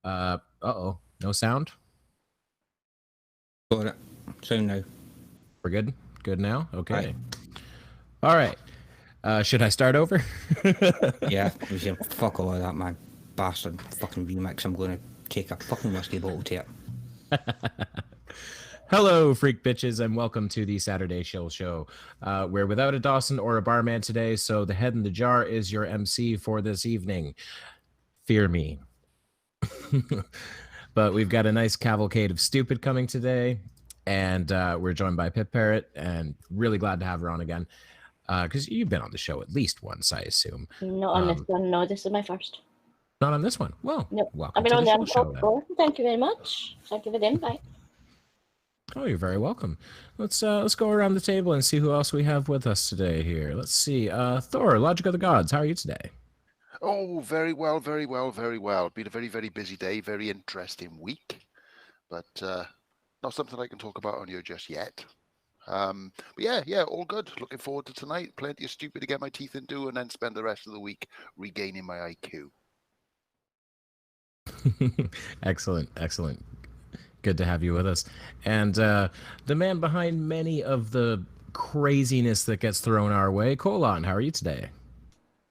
Uh-oh. No sound? Got it. Sound now. We're good? Good now? Okay. Aye. All right. Should I start over? Yeah, you said, fuck all of that, man. Bastard fucking remix. I'm going to take a fucking whiskey bottle to it. Hello, freak bitches, and welcome to the Saturday Shills Show. We're without a Dawson or a barman today, so the head in the jar is your MC for this evening. Fear me. But we've got a nice cavalcade of stupid coming today, and we're joined by Piparrot, and really glad to have her on again. Because you've been on the show at least once, I assume. Not on this one, no. This is my first. Not on this one? Well, nope. Welcome I've been to on the the show before. Thank you very much. Thank you for the invite. Oh, you're very welcome. Let's go around the table and see who else we have with us today here. Let's see. Thor, Logic of the Gods, how are you today? Oh, very well, very well, very well. Been a very, very busy day, very interesting week, but not something I can talk about on here just yet. But yeah, all good. Looking forward to tonight. Plenty of stupid to get my teeth into, and then spend the rest of the week regaining my IQ. Excellent. Good to have you with us. And the man behind many of the craziness that gets thrown our way, Colon, how are you today?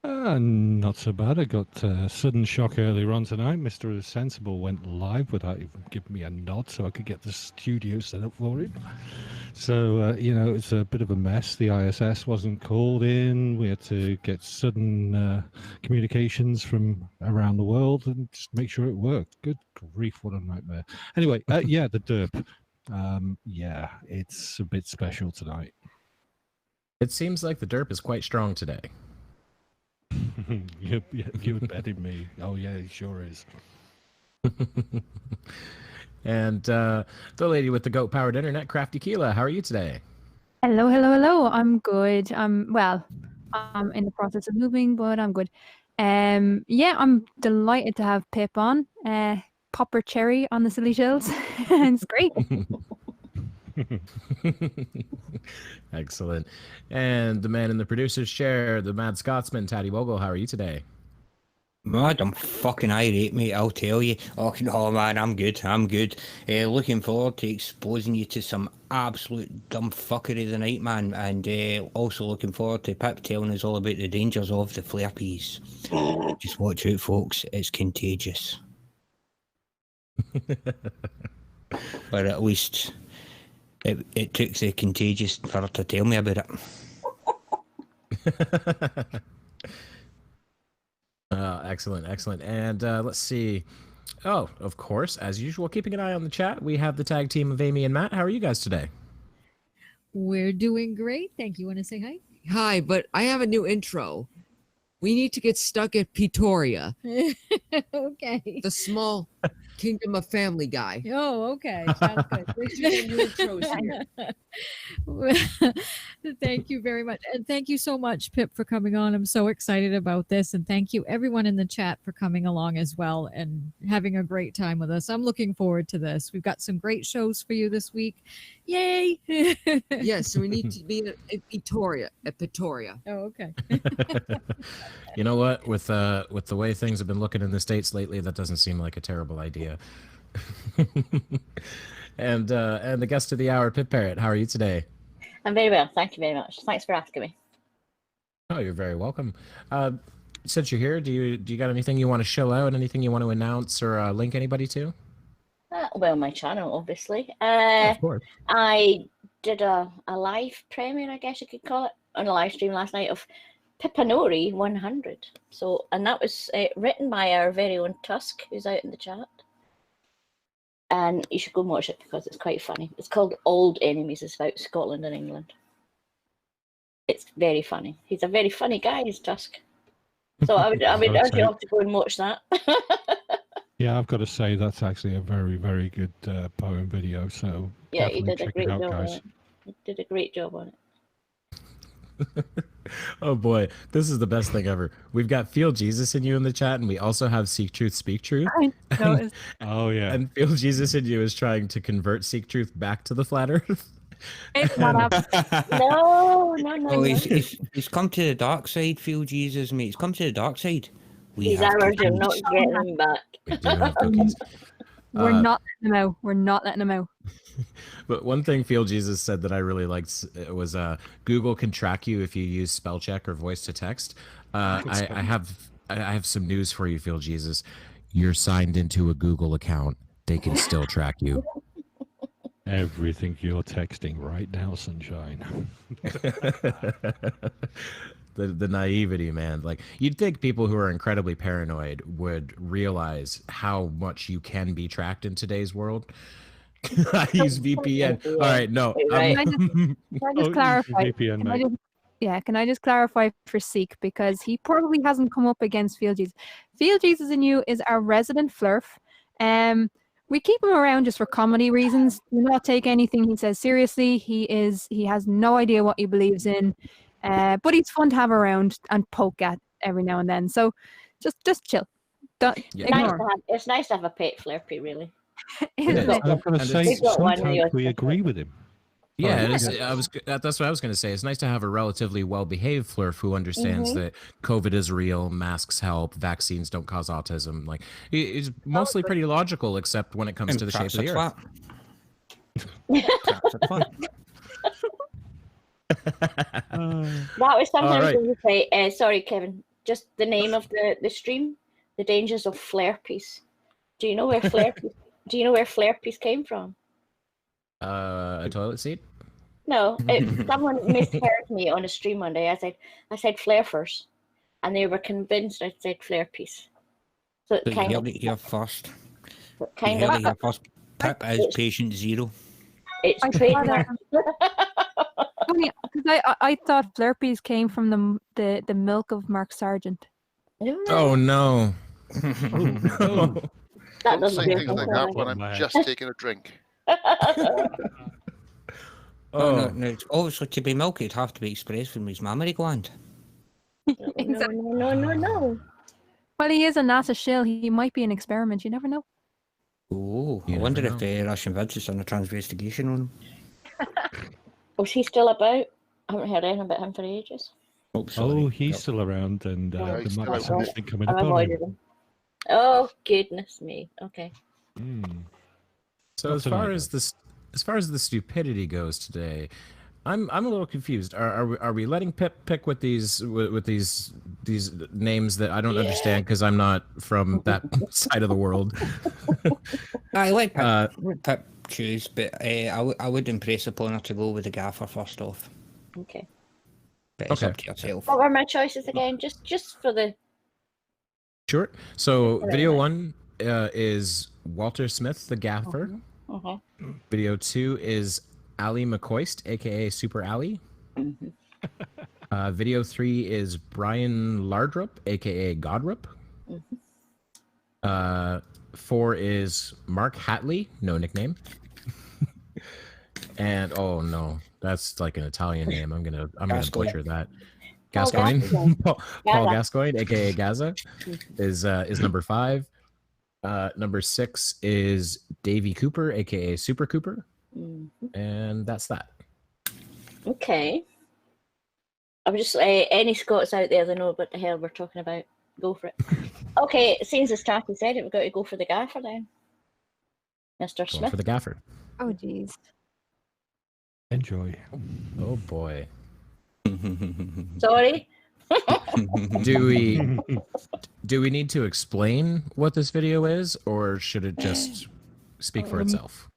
Not so bad. I got a sudden shock earlier on tonight. Mr. Sensible went live without even giving me a nod so I could get the studio set up for him. So, it's a bit of a mess. The ISS wasn't called in. We had to get sudden communications from around the world and just make sure it worked. Good grief, what a nightmare. Anyway, the derp. It's a bit special tonight. It seems like the derp is quite strong today. You're betting me. Oh yeah, he sure is. And the lady with the goat-powered internet, Krafty Keelah, how are you today? Hello. I'm good. I'm in the process of moving, but I'm good. I'm delighted to have Pip on. Popper cherry on the silly shells. It's great. Excellent. And the man in the producer's chair, the Mad Scotsman, Tattie-Bogle, how are you today? Mad, I'm fucking irate, mate, I'll tell you. Oh, no, man, I'm good. Looking forward to exposing you to some absolute dumb fuckery tonight, man. And also looking forward to Pip telling us all about the dangers of the Flerpies. Just watch out, folks. It's contagious. But at least it took the contagious for her to tell me about it. Excellent. And let's see. Oh, of course, as usual, keeping an eye on the chat, we have the tag team of Aimee and Matt. How are you guys today? We're doing great. Thank you. Want to say hi? Hi, but I have a new intro. We need to get stuck at Pretoria. Okay. The small kingdom of Family Guy. Oh, okay. Sounds good. New intros here. Thank you very much. And thank you so much, Pip, for coming on. I'm so excited about this. And thank you, everyone in the chat, for coming along as well and having a great time with us. I'm looking forward to this. We've got some great shows for you this week. Yay! Yes, so we need to be at Pretoria. Oh, okay. You know what? With the way things have been looking in the States lately, that doesn't seem like a terrible idea. And the guest of the hour, Piparrot, how are you today? I'm very well. Thank you very much. Thanks for asking me. Oh, you're very welcome. Since you're here, do you got anything you want to show out? Anything you want to announce or link anybody to? Well, my channel, obviously. Of course. I did a live premiere, I guess you could call it, on a live stream last night of Piparrot 100. And that was written by our very own Tusk, who's out in the chat. And you should go and watch it because it's quite funny. It's called Old Enemies. It's about Scotland and England. It's very funny. He's a very funny guy, he's Tusk. So I would urge you all to go and watch that. Yeah, I've got to say that's actually a very, very good poem video. So yeah, he did a great job on it. He did a great job on it. Oh boy, this is the best thing ever. We've got Feel Jesus in You in the chat, and we also have Seek Truth, Speak Truth. Oh yeah. And Feel Jesus in You is trying to convert Seek Truth back to the flat Earth. It's not up. No. Oh, he's come to the dark side, Feel Jesus, mate. He's come to the dark side. We These have hours are cookies. not getting them back. We do have cookies. We're Uh, not letting them out. We're not letting them out. But one thing Field Jesus said that I really liked was Google can track you if you use spell check or voice to text. I have some news for you, Field Jesus. You're signed into a Google account. They can still track you. Everything you're texting right now, sunshine. The naivety, man. Like, you'd think people who are incredibly paranoid would realize how much you can be tracked in today's world. I use VPN. All right, no. Right. Can I just Oh, clarify? VPN, Can I mate. just, yeah, can I just clarify for Seek, because he probably hasn't come up against Field Jesus. Field Jesus and you is our resident flurf. We keep him around just for comedy reasons. Do not take anything he says seriously. He has no idea what he believes in, but he's fun to have around and poke at every now and then. So just chill. Don't Yeah. ignore. It's nice to have a pet Flerpie, really. Isn't it? I've got to And say, We've got one sometimes here. we agree with him. Yeah, Oh, it is, that's what I was going to say. It's nice to have a relatively well-behaved Flurf who understands that COVID is real, masks help, vaccines don't cause autism. Like, he's mostly pretty logical, except when it comes to the shape of the earth. That was sometimes right. when you say, sorry, Kevin, just the name of the stream, The Dangers of Flerpies. Do you know where Flerpies came from? A toilet seat? No, someone misheard me on a stream one day. I said flarefers, and they were convinced I said Flerpies. So it So you kind heard of, it here first. You kind heard of, it here first. Pip is patient zero. it's I trademark. Funny, because I thought Flerpies came from the milk of Mark Sargent. Oh, no. Oh, That Don't doesn't say do things like that when I'm My head. just taking a drink. No, it's obviously to be milk, it'd have to be expressed from his mammary gland. No. Well, he is a NASA shill. He might be an experiment. You never know. Oh, You I wonder never if Russian Vince has done a transvestigation on him. Was he still about? I haven't heard anything about him for ages. Oh, sorry. Oh, he's still around, and Yeah, there he's might be still out. something coming I've up on avoided him. him. Oh, goodness me. Okay. So Not as far tonight, as this, as far as the stupidity goes today, I'm a little confused. Are we letting Pip pick with these names that I don't understand because I'm not from that side of the world? I like Pip choose, but I would impress upon her to go with the gaffer first off. Okay. But it's Okay. up to yourself. What were my choices again? Just for the. Sure. So video 1 is Walter Smith, the gaffer. Uh-huh. Video 2 is Ali McCoist, aka Super Ali. Video 3 is Brian Lardrup, aka Godrup. 4 is Mark Hatley, no nickname. And oh no, that's like an Italian name. I'm gonna Gascoigne. butcher that. Paul Gascoigne, Gascoigne. Paul Gaza. Gascoigne, aka Gaza, is number 5. Number 6 is Davy Cooper, aka Super Cooper, and that's that. Okay. I'm just any Scots out there that know what the hell we're talking about. Go for it. Okay, since the start said it, we've got to go for the gaffer then. Mr. Going Smith. for the gaffer. Oh, jeez. Enjoy. Oh boy. Sorry. Do we need to explain what this video is, or should it just speak for itself?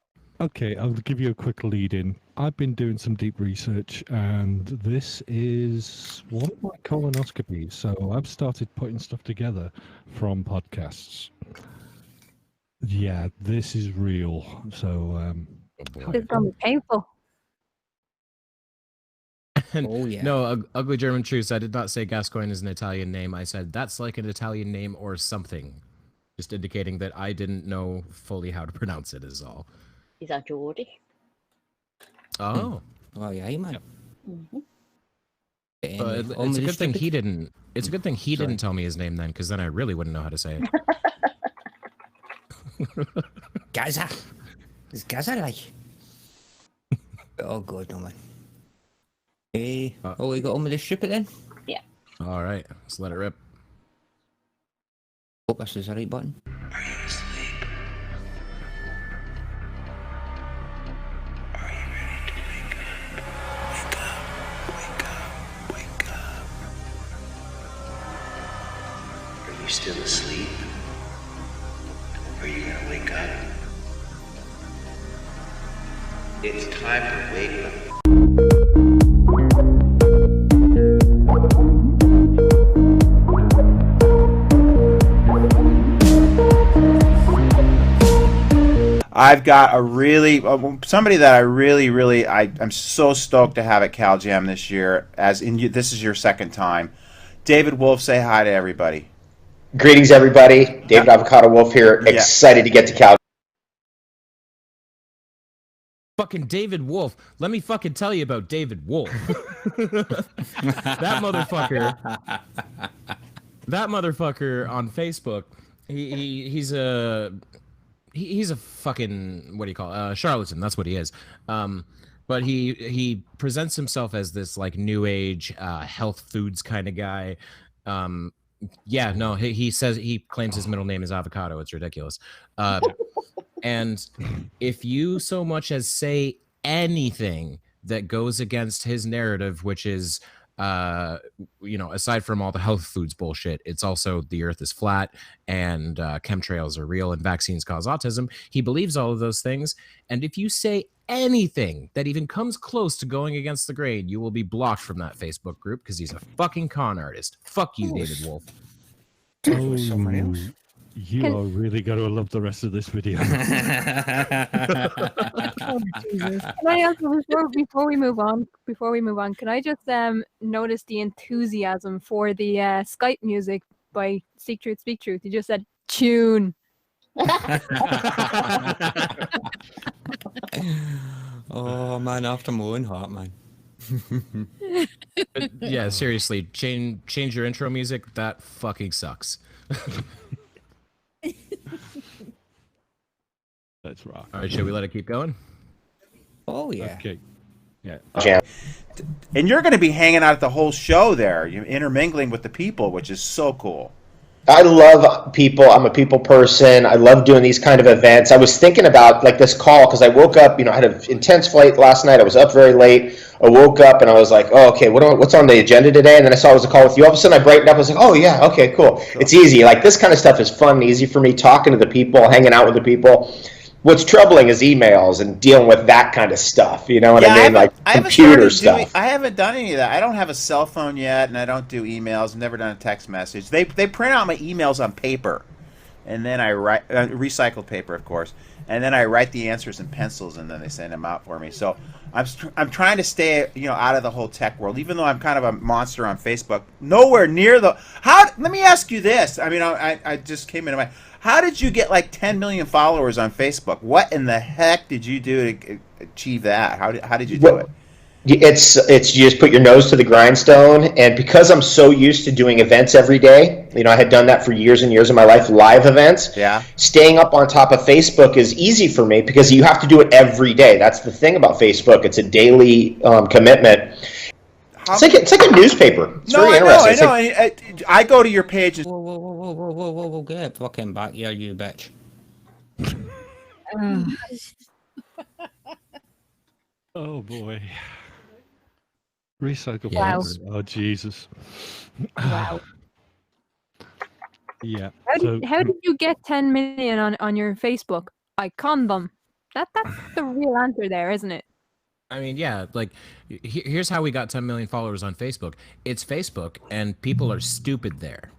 Okay, I'll give you a quick lead in. I've been doing some deep research, and this is one of my colonoscopies. So I've started putting stuff together from podcasts. Yeah, this is real. So, It's gonna be painful. Oh yeah. No, Ugly German Truce. I did not say Gascoigne is an Italian name. I said that's like an Italian name or something. Just indicating that I didn't know fully how to pronounce it is all. He's a Geordie. Oh. Oh yeah, man. It's a good thing he didn't. It's a good thing he didn't tell me his name then, because then I really wouldn't know how to say it. Gaza. Is Gaza like? Oh god, no man. Hey, we got on with this stupid then? Yeah. All right, let's let it rip. Hope this is the right button. Are you asleep? Are you ready to wake up? Wake up, wake up, wake up. Are you still asleep? Are you gonna wake up? It's time to wake up. I've got a really somebody that I'm so stoked to have at Cal Jam this year. This is your second time. David Wolf, say hi to everybody. Greetings, everybody. David Avocado Wolf here. Yeah. Excited to get to Cal. Fucking David Wolf. Let me fucking tell you about David Wolf. That motherfucker on Facebook. He's a fucking, what do you call it? Charlatan. That's what he is. But he presents himself as this like new age health foods kind of guy. Yeah, no, he says, he claims his middle name is Avocado. It's ridiculous. And if you so much as say anything that goes against his narrative, which is, aside from all the health foods bullshit, it's also the earth is flat and chemtrails are real and vaccines cause autism. He believes all of those things. And if you say anything that even comes close to going against the grain, you will be blocked from that Facebook group because he's a fucking con artist. Fuck you, David Wolf. Someone else. You are really going to love the rest of this video. Oh, Jesus. Can I also, before we move on, can I just notice the enthusiasm for the Skype music by Seek Truth, Speak Truth? You just said tune. Oh man, after my own heart, man. Yeah, seriously, change your intro music. That fucking sucks. That's rock. All right, should we let it keep going? Oh yeah. Okay. Yeah. Jam. And you're going to be hanging out at the whole show there. You're intermingling with the people, which is so cool. I love people. I'm a people person. I love doing these kind of events. I was thinking about like this call because I woke up, I had an intense flight last night. I was up very late. I woke up and I was like, oh, okay, what's on the agenda today? And then I saw it was a call with you. All of a sudden I brightened up. I was like, oh yeah, okay, cool. It's easy. Like this kind of stuff is fun and easy for me, talking to the people, hanging out with the people. What's troubling is emails and dealing with that kind of stuff. You know what I mean? Like computer stuff. I haven't done any of that. I don't have a cell phone yet, and I don't do emails. I've never done a text message. They print out my emails on paper, and then I write recycled paper, of course, and then I write the answers in pencils, and then they send them out for me. So I'm trying to stay out of the whole tech world, even though I'm kind of a monster on Facebook. Nowhere near the Let me ask you this. I mean, I just came into my. How did you get like 10 million followers on Facebook? What in the heck did you do to achieve that? How did you do it? It's you just put your nose to the grindstone, and because I'm so used to doing events every day, I had done that for years and years of my life, live events. Yeah. Staying up on top of Facebook is easy for me because you have to do it every day. That's the thing about Facebook. It's a daily commitment. It's like a newspaper. It's very interesting. I go to your page. And... Whoa, get fucking back here, you bitch. Oh boy. Recycle. Wow. Oh Jesus. Wow. Yeah. How did you get 10 million on your Facebook? I conned them. That's the real answer there, isn't it? I mean, yeah, like, here's how we got 10 million followers on Facebook. It's Facebook, and people are stupid there.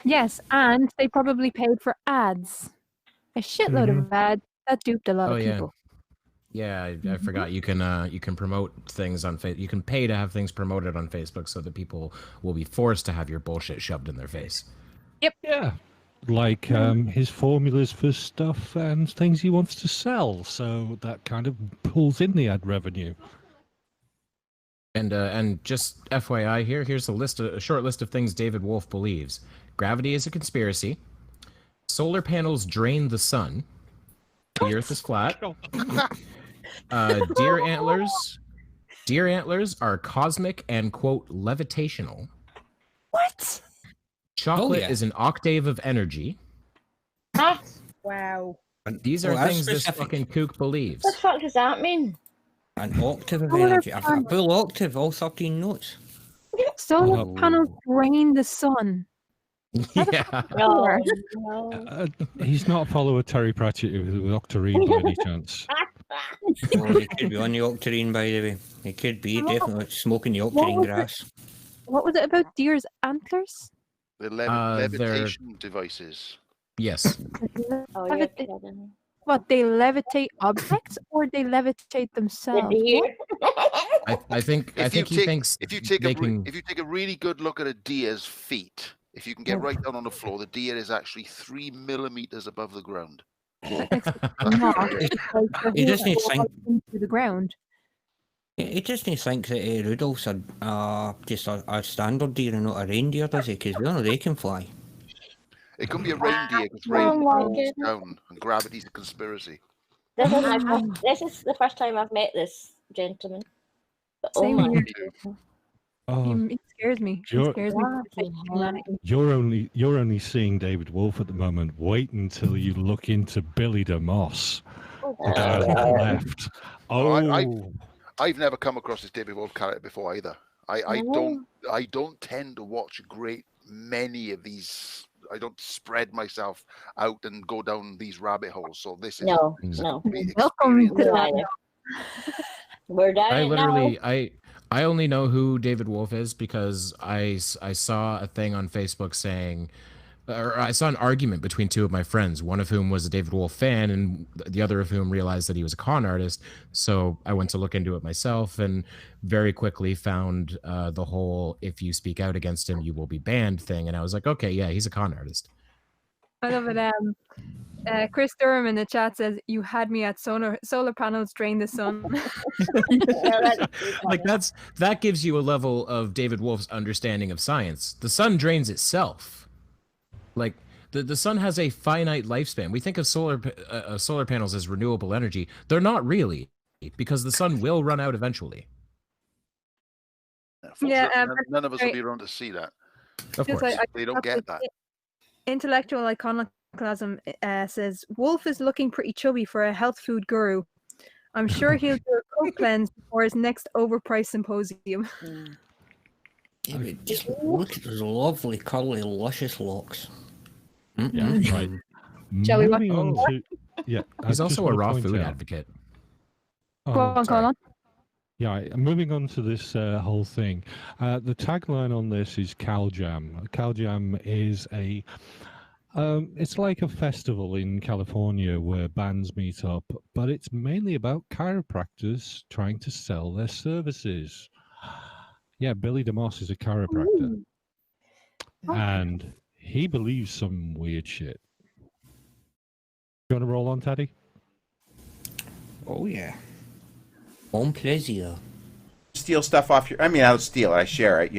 Yes, and they probably paid for ads. A shitload of ads. That duped a lot of people. Yeah, I forgot. You can promote things on Facebook. You can pay to have things promoted on Facebook so that people will be forced to have your bullshit shoved in their face. Yep. Yeah. Like his formulas for stuff and things he wants to sell, so that kind of pulls in the ad revenue. And just FYI, here's a short list of things David Wolf believes: gravity is a conspiracy, solar panels drain the sun, the Earth is flat, deer antlers are cosmic and quote levitational. What? Chocolate yeah. is an octave of energy. Wow. These are Well, that's things this specific. fucking kook believes. What the fuck does that mean? An octave of Solar energy. A panels. full octave, all 13 notes. Solar Oh. panels drain the sun. Yeah. No. He's not a follower of Terry Pratchett with Octarine by any chance. Oh, he could be on the octarine, by the way. He could be definitely smoking the octarine was it? grass. What was it about deer's antlers? The They're- levitation devices. Yes. Oh, you're Levitate- kidding. What, they levitate objects or they levitate The themselves? deer. I think he thinks if you take they a can. if you take a really good look at a deer's feet, if you can get right down on the floor, the deer is actually 3 millimeters above the ground. Not, He doesn't think. into the ground. He doesn't think that Rudolph's just a standard deer and not a reindeer, does he? Because we all know they can fly. It could be a reindeer because Oh reindeer my falls goodness. down and gravity's a conspiracy. This is the first time I've met this gentleman. But, oh Same my here. goodness. Oh, He scares me. He You're- scares me. you're only seeing David Wolf at the moment. Wait until you look into Billy DeMoss. Down left. Oh, Oh, I've never come across this David Wolf character before either. I don't tend to watch a great many of these. I don't spread myself out and go down these rabbit holes. So this is No, a no. complete Welcome to experience. that. We're down I it literally, now. I only know who David Wolf is because I saw a thing on Facebook saying, or I saw an argument between two of my friends, one of whom was a David Wolf fan and the other of whom realized that he was a con artist. So I went to look into it myself and very quickly found the whole "if you speak out against him, you will be banned" thing. And I was like, okay, yeah, he's a con artist. I love it. Chris Durham in the chat says, "You had me at solar panels drain the sun." Like that gives you a level of David Wolf's understanding of science. The sun drains itself. Like the sun has a finite lifespan. We think of solar panels as renewable energy. They're not really, because the sun will run out eventually. Yeah, None of us will right. be around to see that. Of Just course. They don't get that. Intellectual iconoclasm says, "Wolf is looking pretty chubby for a health food guru. I'm sure he'll do a coat cleanse before his next overpriced symposium." Yeah, but just look at those lovely, curly, luscious locks. yeah, right. Shall we Moving on to yeah. I He's just also a wanna raw point food out- advocate. Oh, Go on, sorry. Colin. Yeah, moving on to this whole thing. The tagline on this is Cow Jam. Cow Jam is it's like a festival in California where bands meet up, but it's mainly about chiropractors trying to sell their services. Yeah, Billy DeMoss is a chiropractor, and he believes some weird shit. You want to roll on, Taddy? Oh, yeah. On plaisir. Steal stuff off your. I mean, I don't steal it. I share it.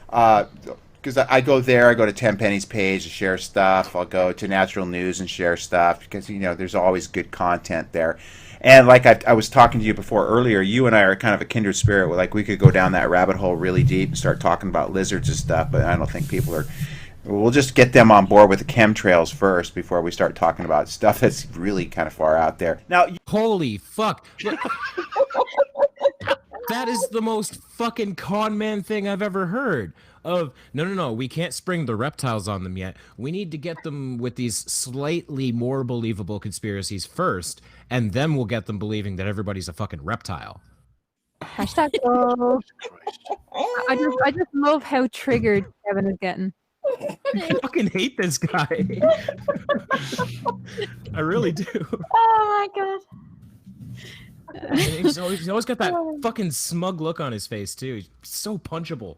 Because I go there. I go to Tenpenny's page to share stuff. I'll go to Natural News and share stuff because there's always good content there. And like I was talking to you before earlier, you and I are kind of a kindred spirit. Like we could go down that rabbit hole really deep and start talking about lizards and stuff. But I don't think people are. We'll just get them on board with the chemtrails first before we start talking about stuff that's really kind of far out there. Now, Holy fuck. That is the most fucking con man thing I've ever heard. Of no, we can't spring the reptiles on them yet. We need to get them with these slightly more believable conspiracies first, and then we'll get them believing that everybody's a fucking reptile. Hashtag go. I just love how triggered Kevin is getting. I fucking hate this guy. I really do. Oh my god. And he's always got that fucking smug look on his face too. He's so punchable.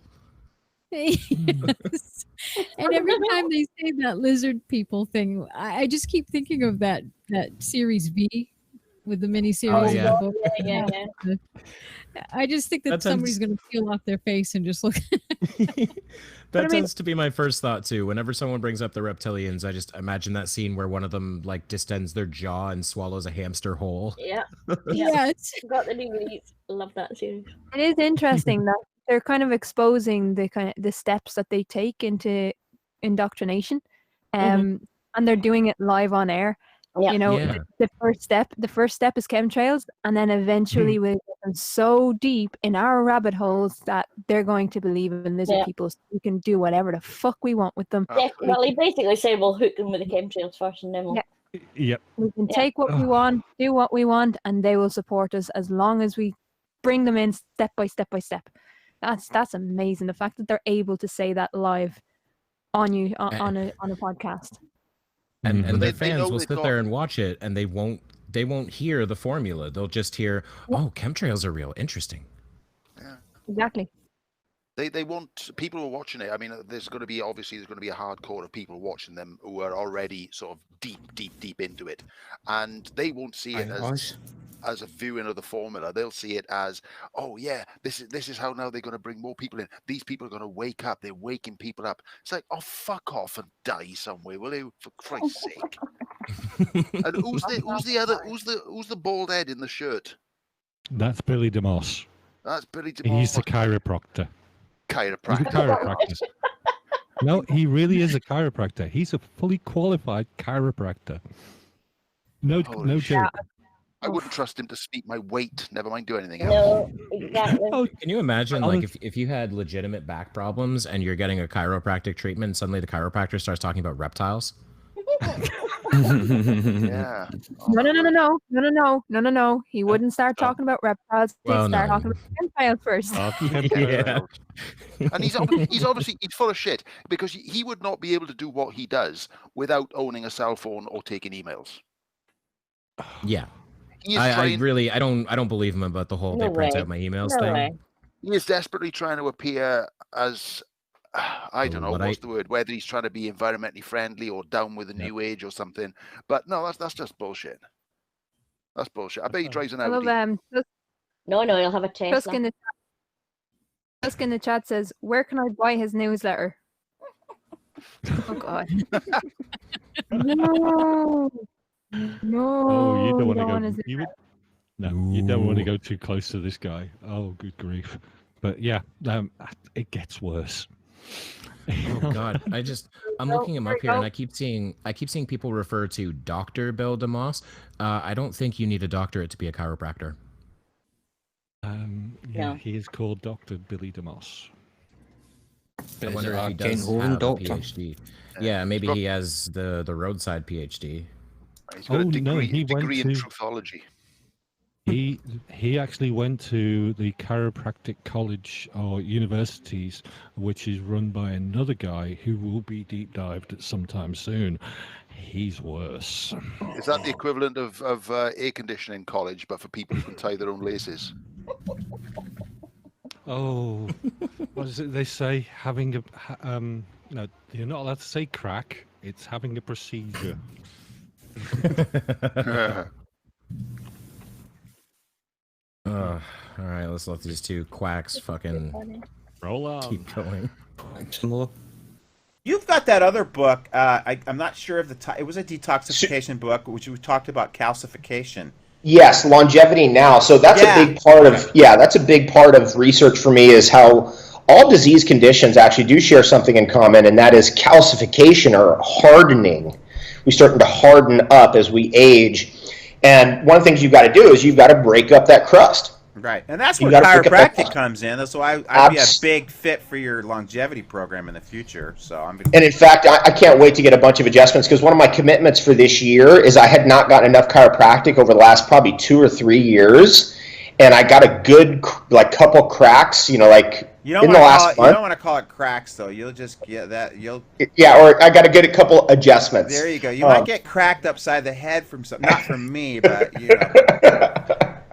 Yes. And every time they say that lizard people thing, I just keep thinking of that series V with the miniseries. yeah. Book. Yeah. I just think that That somebody's sounds- going to peel off their face and just look. That tends to be my first thought too. Whenever someone brings up the reptilians, I just imagine that scene where one of them like distends their jaw and swallows a hamster whole. Yeah. Yes. Got the DVDs. Love that series. It is interesting that they're kind of exposing the steps that they take into indoctrination, and they're doing it live on air. Yeah. You know, Yeah. the first step is chemtrails, and then eventually we'll get them so deep in our rabbit holes that they're going to believe in lizard people. So we can do whatever the fuck we want with them. Well, he basically said we'll hook them with the chemtrails first, and then we'll. Yep. We can take what we want, do what we want, and they will support us as long as we bring them in step by step by step. That's amazing. The fact that they're able to say that live on a podcast. And But their they fans know will they've sit got- there and watch it, and they won't hear the formula. They'll just hear, "Oh, chemtrails are real. Interesting." Exactly. They want people who are watching it. I mean, there's going to be a hardcore of people watching them who are already sort of deep into it, and they won't see it as a viewing of the formula. They'll see it as, oh yeah, this is how now they're going to bring more people in. These people are going to wake up. They're waking people up. It's like, oh, fuck off and die somewhere, will you? For Christ's sake. And who's the bald head in the shirt? That's Billy DeMoss. That's Billy DeMoss. He's the chiropractor. He's a Chiropractor. chiropractor. No, he really is a chiropractor. He's a fully qualified chiropractor. No Holy shit. joke. I wouldn't trust him to speak my weight. Never mind do anything else. No, exactly. Can you imagine, like, if you had legitimate back problems and you're getting a chiropractic treatment, and suddenly the chiropractor starts talking about reptiles? Yeah. No. He wouldn't start talking about reptiles. He'd Well, start no. talking about chemtrails first. Yeah. And he's obviously full of shit because he would not be able to do what he does without owning a cell phone or taking emails. Yeah. He is I don't believe him about the whole No they print way. out my emails No thing. way. He is desperately trying to appear as I don't know what's the word, whether he's trying to be environmentally friendly or down with the new age or something. But no, that's just bullshit. That's bullshit. I bet he drives an I love Audi. No, he'll have a Tesla. Tusk in the chat says, "Where can I buy his newsletter?" Oh God. No. Oh, you don't want go on to his go. You don't want to go too close to this guy. Oh, good grief! But yeah, it gets worse. Oh God, I'm looking him up here, and I keep seeing people refer to Dr. Bill DeMoss. I don't think you need a doctorate to be a chiropractor. Yeah, he is called Dr. Billy DeMoss. I wonder if he does have a PhD. Yeah, maybe he has the roadside PhD. He's got a degree in to truthology. He actually went to the chiropractic college or universities, which is run by another guy who will be deep dived at sometime soon. He's worse. Is that the equivalent of air conditioning college, but for people who can tie their own laces? Oh, what is it they say? Having a no, you're not allowed to say crack. It's having a procedure. All right, let's let these two quacks fucking roll on. Keep going. Some more. You've got that other book. I'm not sure of it was a detoxification book, which we talked about calcification. Yes, longevity now. So that's a big part of that's a big part of research for me, is how all disease conditions actually do share something in common, and that is calcification or hardening. We're starting to harden up as we age. And one of the things you've got to do is you've got to break up that crust. Right, and that's where chiropractic comes in. That's why I'd be a big fit for your longevity program in the future. So and in fact, I can't wait to get a bunch of adjustments, because one of my commitments for this year is I had not gotten enough chiropractic over the last probably 2 or 3 years, and I got a good couple cracks, in the last month. You don't want to call it cracks, though. You'll just get that. Or I got to get a couple adjustments. There you go. You might get cracked upside the head from something. Not from me, but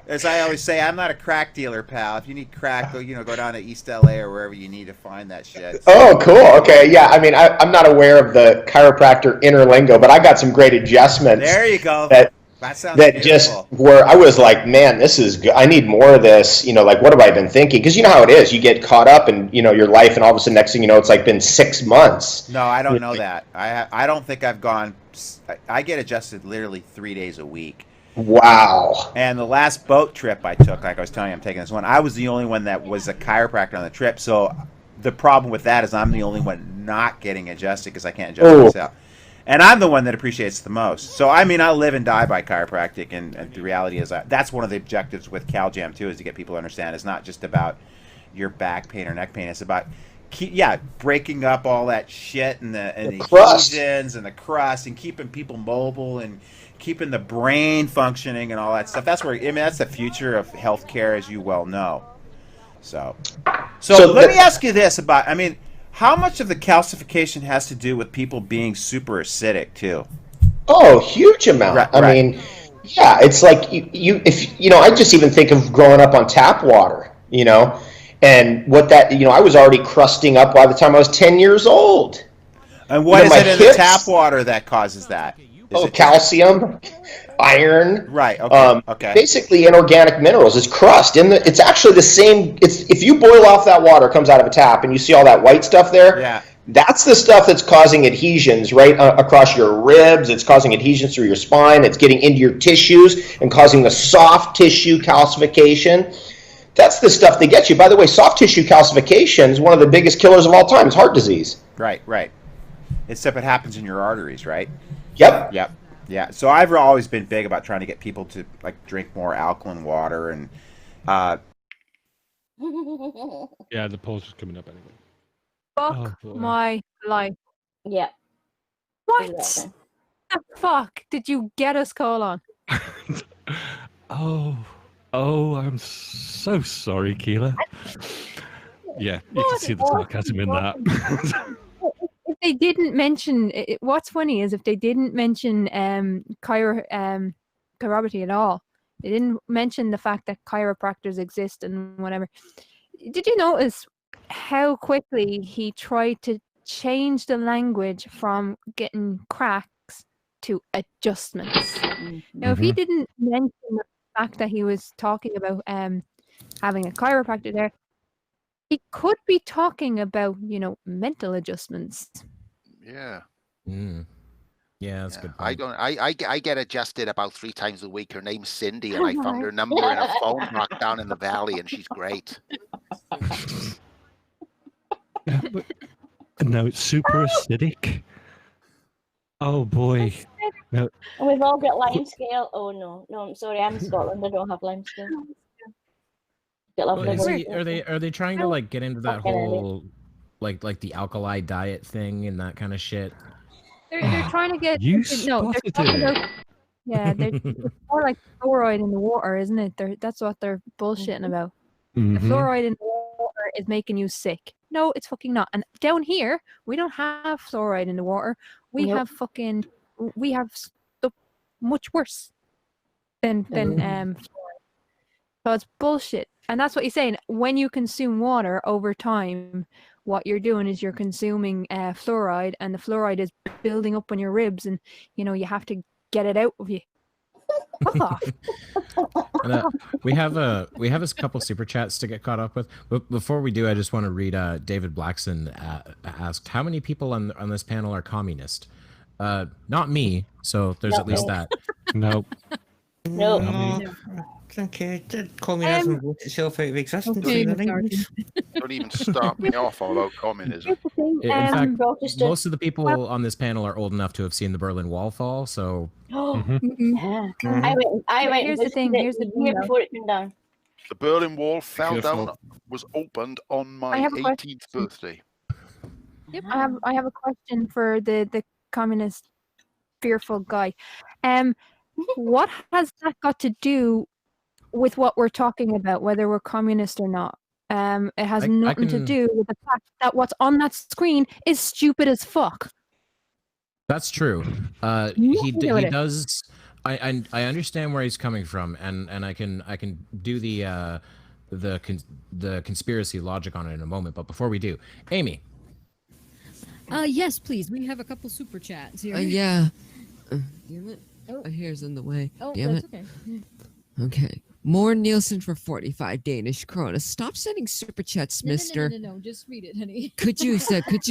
as I always say, I'm not a crack dealer, pal. If you need crack, go down to East LA or wherever you need to find that shit. So. Oh, cool. Okay, yeah. I mean, I'm not aware of the chiropractor inner lingo, but I got some great adjustments. There you go. That sounds that beautiful. Just where I was like, man, this is good. I need more of this. What have I been thinking? Because you know how it is. You get caught up in your life, and all of a sudden, next thing you know, it's like been 6 months. No, I don't know that. I don't think I've gone. I get adjusted literally 3 days a week. Wow. And the last boat trip I took, like I was telling you, I'm taking this one. I was the only one that was a chiropractor on the trip. So the problem with that is I'm the only one not getting adjusted because I can't adjust myself. And I'm the one that appreciates the most. So, I mean, I live and die by chiropractic, and the reality is that's one of the objectives with CalJam, too, is to get people to understand it's not just about your back pain or neck pain. It's about, breaking up all that shit and the adhesions and the crust and keeping people mobile and keeping the brain functioning and all that stuff. That's where, I mean, that's the future of healthcare, as you well know. So let me ask you this about, I mean, how much of the calcification has to do with people being super acidic too? Oh, huge amount. Right. I mean, yeah, it's like I just even think of growing up on tap water, and what that, I was already crusting up by the time I was 10 years old. And what is it in the tap water that causes that? Calcium, iron. Right. Okay. Okay. Basically, inorganic minerals. It's crust. It's actually the same. If you boil off that water, it comes out of a tap, and you see all that white stuff there. Yeah. That's the stuff that's causing adhesions right across your ribs. It's causing adhesions through your spine. It's getting into your tissues and causing the soft tissue calcification. That's the stuff that gets you. By the way, soft tissue calcification is one of the biggest killers of all time. It's heart disease. Right. Right. Except it happens in your arteries, right? Yep. Yep. Yeah. So I've always been big about trying to get people to drink more alkaline water and. Yeah, the post is coming up anyway. Fuck my life. Yeah. What the fuck did you get us, Colon? I'm so sorry, Keelah. Yeah, you can see the sarcasm in that. If they didn't mention what's funny is if they didn't mention chiropractic at all, they didn't mention the fact that chiropractors exist and whatever. Did you notice how quickly he tried to change the language from getting cracks to adjustments? Now, if he didn't mention the fact that he was talking about having a chiropractor there, he could be talking about, mental adjustments. Yeah. Yeah, that's good. I get adjusted about 3 times a week. Her name's Cindy, and I found her number in a phone book down in the valley, and she's great. No, it's super acidic. Oh boy. No. And we've all got lime scale. Oh no, I'm sorry, I'm Scotland. I don't have lime scale. Well, are they trying to get into that whole like the alkali diet thing and that kind of shit? They're trying to get they're talking about, they're more like fluoride in the water, isn't it? That's what they're bullshitting about. The fluoride in the water is making you sick. No, it's fucking not. And down here, we don't have fluoride in the water. We have stuff much worse than fluoride. So it's bullshit. And that's what he's saying. When you consume water over time, what you're doing is you're consuming fluoride, and the fluoride is building up on your ribs, and you have to get it out of you. Fuck off. And, we have a couple super chats to get caught up with. But before we do, I just want to read. David Blackson asked, "How many people on this panel are communist?" Not me. So there's at least that. Nope. No. Okay, communism brought itself out of existence in the 90s. Don't even start me off about communism. In fact, most of the people on this panel are old enough to have seen the Berlin Wall fall. So, I went. Here's the thing. Before it came down. The Berlin Wall fell down. Was opened on my 18th birthday. Yep. I have a question for the communist fearful guy. What has that got to do with what we're talking about, whether we're communist or not? It has nothing to do with the fact that what's on that screen is stupid as fuck. That's true. He does. I understand where he's coming from, and I can do the conspiracy logic on it in a moment. But before we do, Aimee. Yes, please. We have a couple super chats here. Yeah. Damn it. My hair's in the way. Oh, damn that's it. Okay. Okay. More Nielsen for 45 Danish krona. Stop sending super chats, mister. No. Just read it, honey. Could you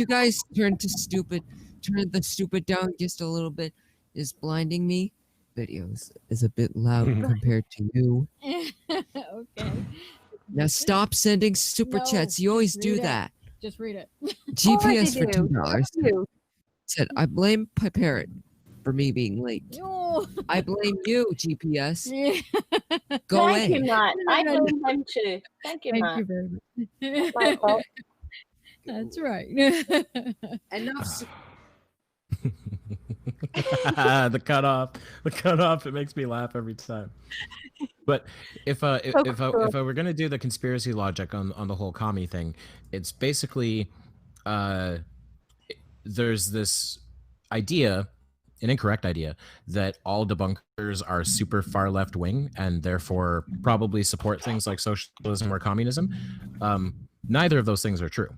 guys turn the stupid down just a little bit? Is blinding me. Videos is a bit loud compared to you. Okay. Now stop sending super chats. You always do that. Just read it. GPS for do. $2. Said, I blame Piparrot for me being late. No. I blame you, GPS. Yeah. Go Thank you, away. Matt. No, I no, no. blame him too. Thank you, Thank Matt. you very much. My fault. That's right. Enough. The cutoff. It makes me laugh every time. But if I were gonna do the conspiracy logic on the whole commie thing, it's basically there's this idea, an incorrect idea, that all debunkers are super far left wing and therefore probably support things like socialism or communism. Neither of those things are true.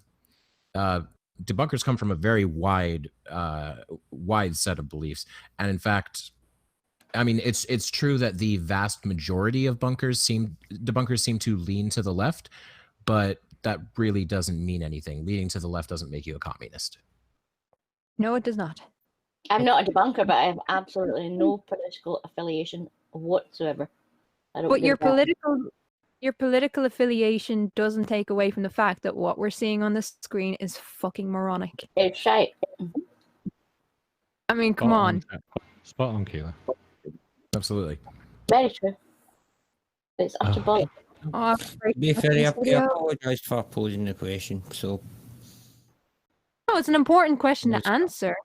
Debunkers come from a very wide set of beliefs, and in fact, I mean, it's true that the vast majority of debunkers seem to lean to the left, but that really doesn't mean anything. Leaning to the left doesn't make you a communist. No, it does not. I'm not a debunker, but I have absolutely no political affiliation whatsoever. I don't But do that. your political affiliation doesn't take away from the fact that what we're seeing on the screen is fucking moronic. It's shite. I mean, come on. Spot on, Keelah. Absolutely. Very true. It's utter bollocks. Oh, To be fair, I apologise for posing the question. So, no, it's an important question to answer.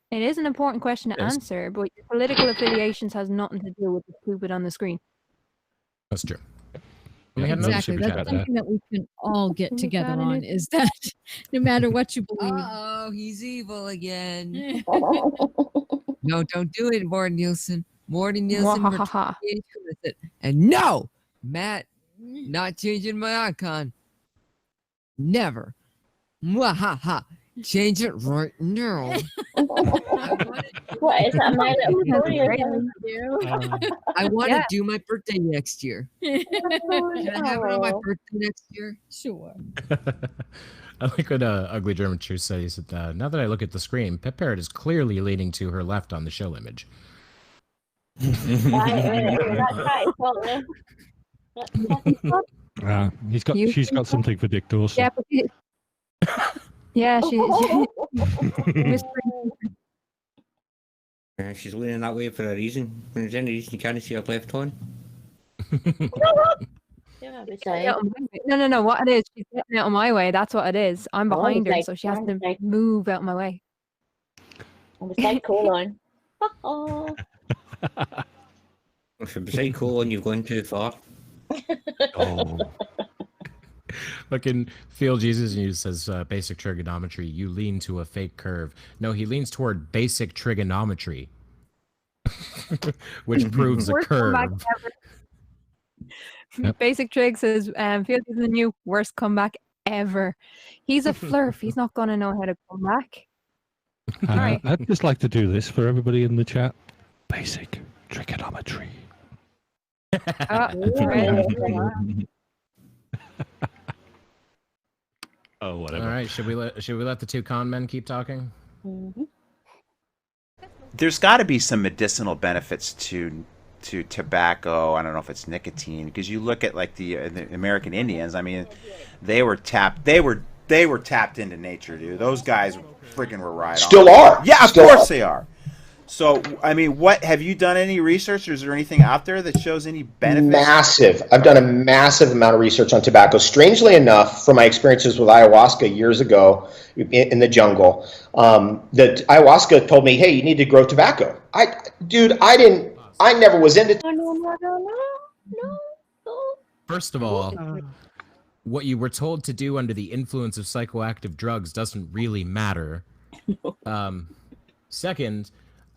It is an important question to answer, but your political affiliations has nothing to do with the stupid on the screen. That's true. Exactly. That's something that we can all get together on, is that no matter what you believe. Oh, he's evil again. No, don't do it, Morty Nielsen. Morty Nielsen Mwahaha. with it. And no, Matt, not changing my icon. Never. Mwahaha. Change it right now. What is that? My Little Pony or something? I want to do my birthday next year. Can I have it on my birthday next year? Sure. I like what Ugly German Truth said. He said, now that I look at the screen, Piparrot is clearly leaning to her left on the show image. That's right, totally. She's got something for Dick Dawson. Yeah, she she's leaning that way for a reason. When there's any reason you can't see her left on. No. What it is, she's getting out of my way. That's what it is. I'm behind her, so she has to move out of my way. Beside colon. If you're beside colon, you've gone too far. Oh. Fucking Feel Jesus News says basic trigonometry. You lean to a fake curve. No, he leans toward basic trigonometry, which proves a curve. Yep. Basic Trig says, Feel Jesus the new worst comeback ever. He's a flurf. He's not gonna know how to come back. Right. I'd just like to do this for everybody in the chat. Basic trigonometry. Oh, whatever. All right, should we let the two con men keep talking? Mm-hmm. There's got to be some medicinal benefits to tobacco. I don't know if it's nicotine, because you look at like the American Indians. I mean, they were tapped into nature, dude. Those guys freaking were right on. Still are. Yeah, of Still course are. they are. So, I mean, what have you done any research, or is there anything out there that shows any benefits? Massive. I've done a massive amount of research on tobacco. Strangely enough, from my experiences with ayahuasca years ago in the jungle, that ayahuasca told me, hey, you need to grow tobacco. I never was into. No. First of all, what you were told to do under the influence of psychoactive drugs doesn't really matter. Second,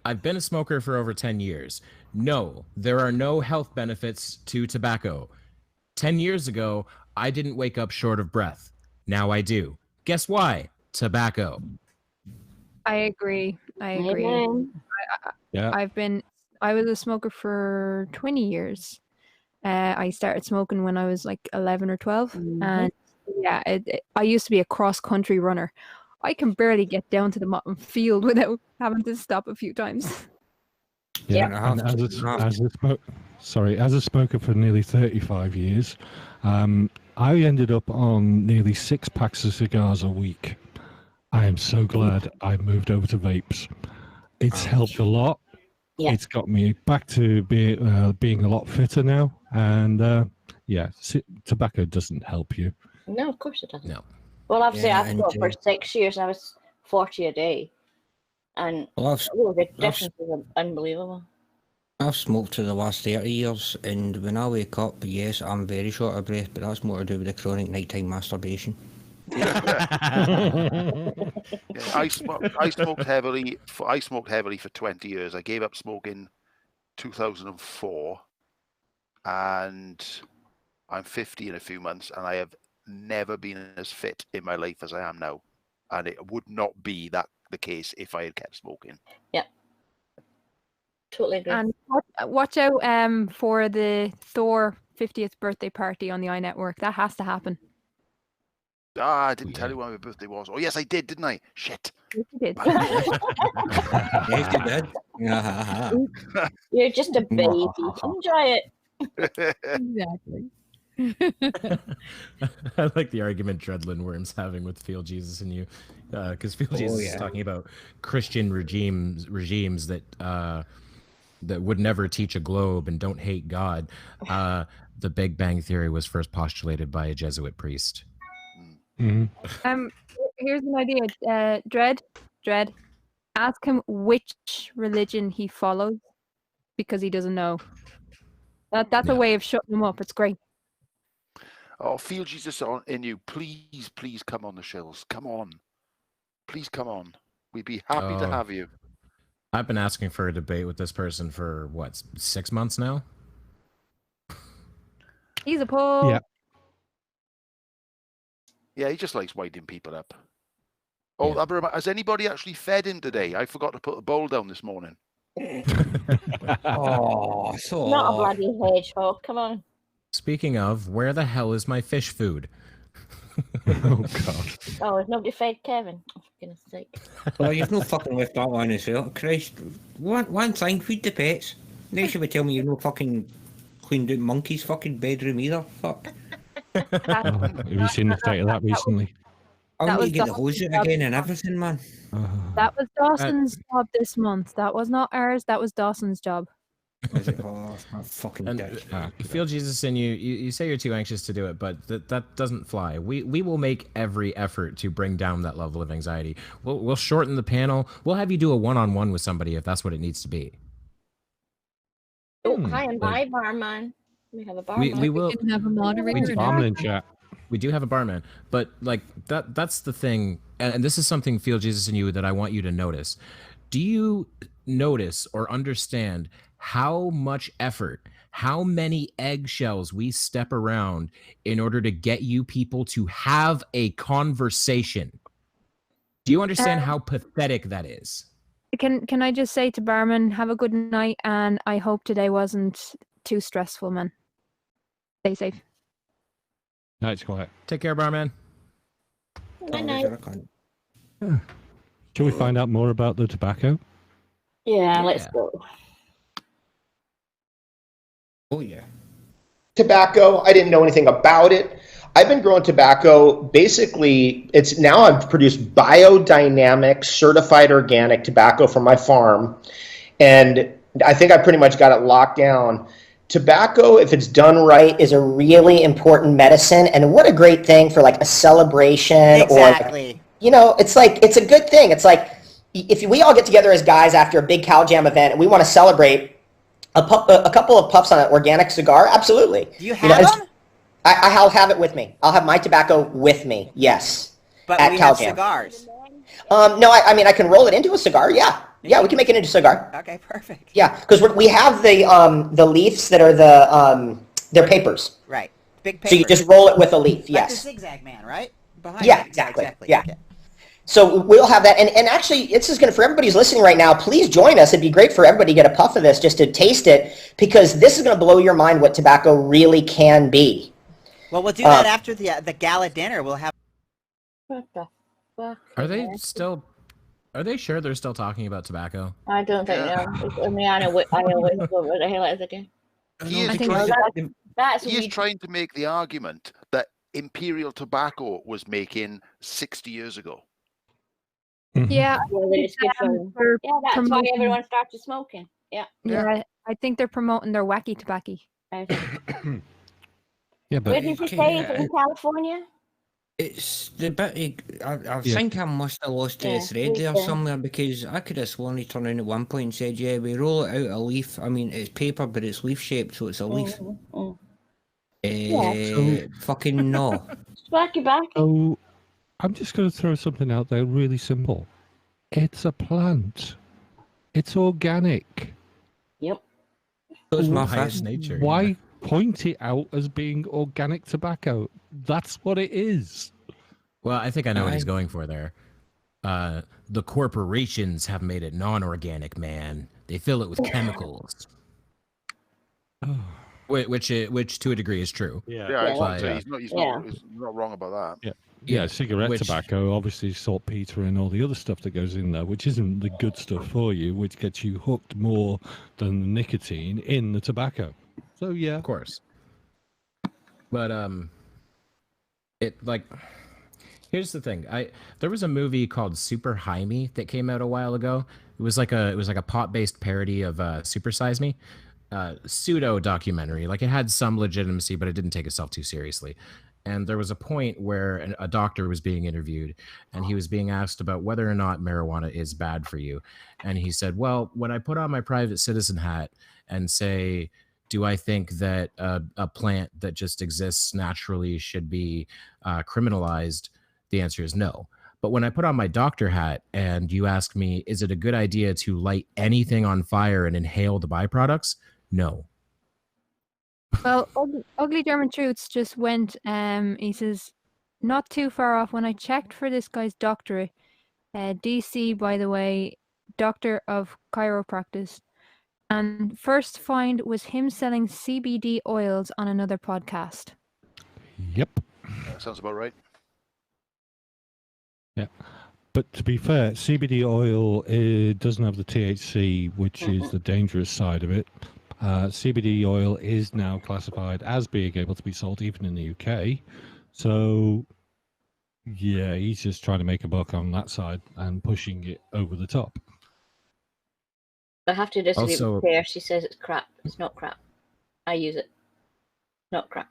I've been a smoker for over 10 years. No, there are no health benefits to tobacco. 10 years ago, I didn't wake up short of breath. Now I do. Guess why? Tobacco. I agree. Yeah. I was a smoker for 20 years. I started smoking when I was like 11 or 12. Mm-hmm. And yeah, I used to be a cross-country runner. I can barely get down to the field without having to stop a few times. Yeah. And as a smoker for nearly 35 years, I ended up on nearly 6 packs of cigars a week. I am so glad I moved over to vapes. It's helped a lot. Yeah. It's got me back to being a lot fitter now. And tobacco doesn't help you. No, of course it doesn't. No. Well, obviously, Yeah, I've and, got for 6 years. I was 40 a day, and the difference is unbelievable. I've smoked for the last 30 years, and when I wake up, yes, I'm very short of breath, but that's more to do with the chronic nighttime masturbation. I smoked heavily. I smoked heavily for 20 years. I gave up smoking 2004, and I'm 50 in a few months, and I have never been as fit in my life as I am now, and it would not be the case if I had kept smoking. Yeah, totally agree. And watch out for the Thor 50th birthday party on the EiE Network. That has to happen. I didn't tell you when my birthday was. Oh, yes, I did, didn't I? Shit. Yes, you did. Yes, you did. You're just a baby. Enjoy it. Exactly. I like the argument Dreadlin Worm's having with Feel Jesus and You, because Feel Jesus is talking about Christian regimes that that would never teach a globe and don't hate God. The Big Bang Theory was first postulated by a Jesuit priest. Mm-hmm. Here's an idea. Dread, ask him which religion he follows, because he doesn't know. That's a way of shutting him up. It's great. Oh, Feel Jesus in You. Please come on the Shills. Come on. Please come on. We'd be happy to have you. I've been asking for a debate with this person for, 6 months now? He's a pull. Yeah. Yeah, he just likes winding people up. Oh, yeah. Has anybody actually fed him today? I forgot to put the bowl down this morning. Oh, so Not a bloody hedgehog. Come on. Speaking of, where the hell is my fish food? Oh, God. Oh, has nobody fed Kevin? Oh, for goodness sake. Well, you've no fucking left that one as well. Christ. One thing, feed the pets. Next you would tell me you've no fucking cleaned out Monkey's fucking bedroom either. Fuck. Have you seen the state of that recently? I'll need to get the hose out again and everything, man. That was Dawson's job this month. That was not ours. That was Dawson's job. Is it? Oh, fucking Feel Jesus in you. You say you're too anxious to do it, but that doesn't fly. We will make every effort to bring down that level of anxiety. We'll shorten the panel. We'll have you do a one-on-one with somebody if that's what it needs to be. Oh, hi and bye, barman. We have a barman. We will have a moderator. Barman in chat. We do have a barman, but like that's the thing, and this is something, Feel Jesus in You, that I want you to notice. Do you notice or understand how much effort, how many eggshells we step around in order to get you people to have a conversation? Do you understand how pathetic that is? Can I just say to barman, have a good night, and I hope today wasn't too stressful, man. Stay safe. Night's quiet. Take care, barman. Good night. Shall we find out more about the tobacco? Yeah, let's go. Oh, yeah. Tobacco, I didn't know anything about it. I've been growing tobacco. Basically, I've produced biodynamic, certified organic tobacco from my farm. And I think I pretty much got it locked down. Tobacco, if it's done right, is a really important medicine. And what a great thing for like a celebration. Exactly. Or, it's a good thing. It's like if we all get together as guys after a big Cow Jam event and we want to celebrate a couple of puffs on an organic cigar, absolutely. Do you have them? I'll have it with me. I'll have my tobacco with me, yes. But at we Cow have Jam. cigars. No, I mean, I can roll it into a cigar, yeah. Yeah, we can make it into a cigar. Okay, perfect. Yeah, because we have the leaves that are they're papers. Right. Big papers. So you just roll it with a leaf, yes. Like the Zigzag Man, right? Behind Yeah, it. exactly. Yeah. Okay. So we'll have that. And actually, it's just going to, for everybody who's listening right now, please join us. It'd be great for everybody to get a puff of this just to taste it, because this is going to blow your mind what tobacco really can be. Well, we'll do that after the gala dinner. We'll have... What the fuck? Are they still Are they sure they're still talking about tobacco? I don't think Yeah. no. I mean, I know what the hell it is again. He is I think trying, That's he is weed. trying to make the argument that Imperial Tobacco was making 60 years ago. Yeah, Well, it's good for them. they're Yeah, that's why promoting- everyone started smoking. Yeah. Yeah, I think they're promoting their wacky tobacco. I think. Yeah, Where but did you say it's in California? It's the bit. I Yeah. think I must have lost the Yeah, thread me there too. somewhere because I could have sworn he turned around at one point and said, "Yeah, we roll it out a leaf. I mean, it's paper, but it's leaf shaped, so it's a leaf." Fucking no. Sparky back. so I'm just going to throw something out there really simple. It's a plant. It's organic. Yep. So it's my By its fist. nature. Why point it out as being organic tobacco? That's what it is. Well, I think I know what he's Aye. going for there. The corporations have made it non-organic, man. They fill it with chemicals, which to a degree is true. Yeah. Yeah, I was But, gonna say, he's not wrong about that. Yeah, cigarette which- tobacco, obviously saltpeter and all the other stuff that goes in there, which isn't the good stuff for you, which gets you hooked more than the nicotine in the tobacco. So yeah, Of course. But here's the thing. There was a movie called Super Jaime that came out a while ago. It was like a pot-based parody of Super Size Me. Pseudo documentary. Like, it had some legitimacy, but it didn't take itself too seriously. And there was a point where a doctor was being interviewed, and he was being asked about whether or not marijuana is bad for you. And he said, well, when I put on my private citizen hat and say, do I think that a plant that just exists naturally should be criminalized? The answer is no. But when I put on my doctor hat and you ask me, is it a good idea to light anything on fire and inhale the byproducts? No. Well, Ugly German Truths just went, he says, not too far off. When I checked for this guy's doctorate, DC, by the way, doctor of chiropractic, and first find was him selling CBD oils on another podcast. Yep. Sounds about right. Yeah. But to be fair, CBD oil doesn't have the THC, which is the dangerous side of it. CBD oil is now classified as being able to be sold even in the UK. So, yeah, he's just trying to make a buck on that side and pushing it over the top. I have to disagree Also- with Claire. She says it's crap. It's not crap. I use it. Not crap.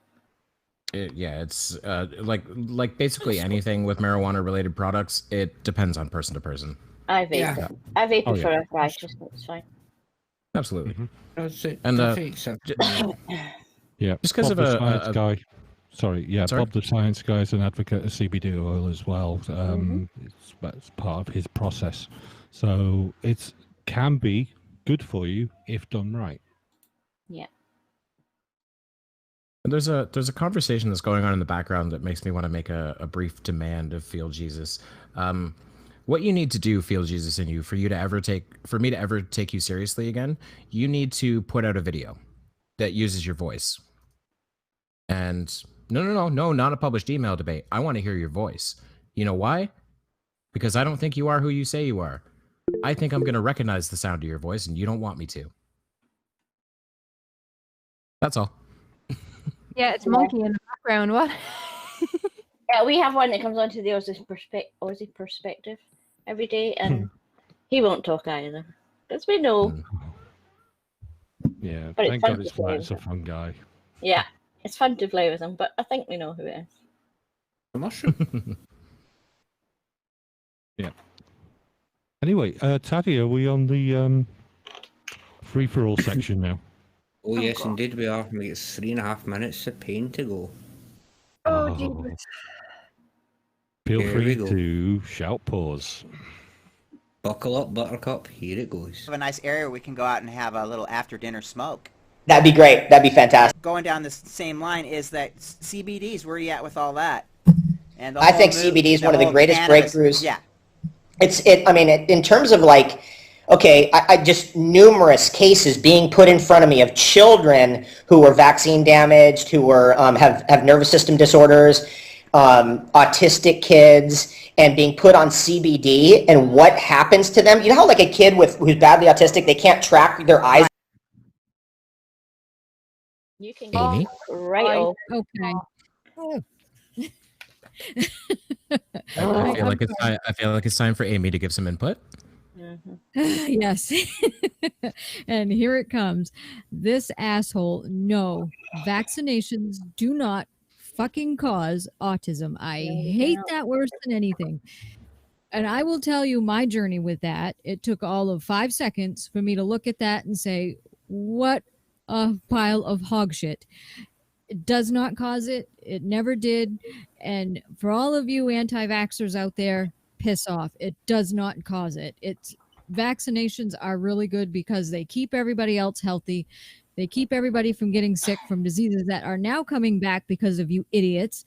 It's like basically anything with marijuana related products. It depends on person to person. I vape. Yeah. I vape Oh, it for yeah. arthritis. It's fine. Absolutely. That's it. And, That's exceptional. Yeah, Just 'cause Bob of the a- science guy. Sorry, yeah, Sorry? Bob the science guy is an advocate of CBD oil as well. It's part of his process, so it can be good for you if done right. Yeah. There's a conversation that's going on in the background that makes me want to make a brief demand of Feel Jesus. What you need to do, Feel Jesus in you, for me to ever take you seriously again, you need to put out a video that uses your voice. And no, not a published email debate. I want to hear your voice. You know why? Because I don't think you are who you say you are. I think I'm going to recognize the sound of your voice, and you don't want me to. That's all. Yeah, it's Monkey in the background. What? Yeah, we have one that comes onto the Aussie perspective every day, and he won't talk either. Because we know. Yeah, But it's thank fun God to it's play a with. fun guy. Yeah, it's fun to play with him, but I think we know who it is. The mushroom. Yeah. Anyway, Tatty, are we on the free for all section now? Oh, yes, indeed we are. We get 3.5 minutes of pain to go. Oh, Jesus. Feel Here free we go. to shout pause. Buckle up, Buttercup. Here it goes. We have a nice area where we can go out and have a little after dinner smoke. That'd be great. That'd be fantastic. Going down the same line is that CBDs. Where are you at with all that? And the I whole think move- CBD is one of the whole greatest cannabis- breakthroughs. Yeah. I mean, in terms of like, okay, I just numerous cases being put in front of me of children who were vaccine damaged, who were have nervous system disorders, autistic kids and being put on CBD and what happens to them. You know how like a kid who's badly autistic, they can't track their eyes. You can Aimee? right off. Okay. I feel like it's time for Aimee to give some input. Yes. And here it comes. This asshole, no, vaccinations do not fucking cause autism. I hate that worse than anything. And I will tell you my journey with that. It took all of 5 seconds for me to look at that and say, what a pile of hog shit. It does not cause it. It never did. And for all of you anti-vaxxers out there, piss off. It does not cause it. Vaccinations are really good because they keep everybody else healthy. They keep everybody from getting sick from diseases that are now coming back because of you idiots.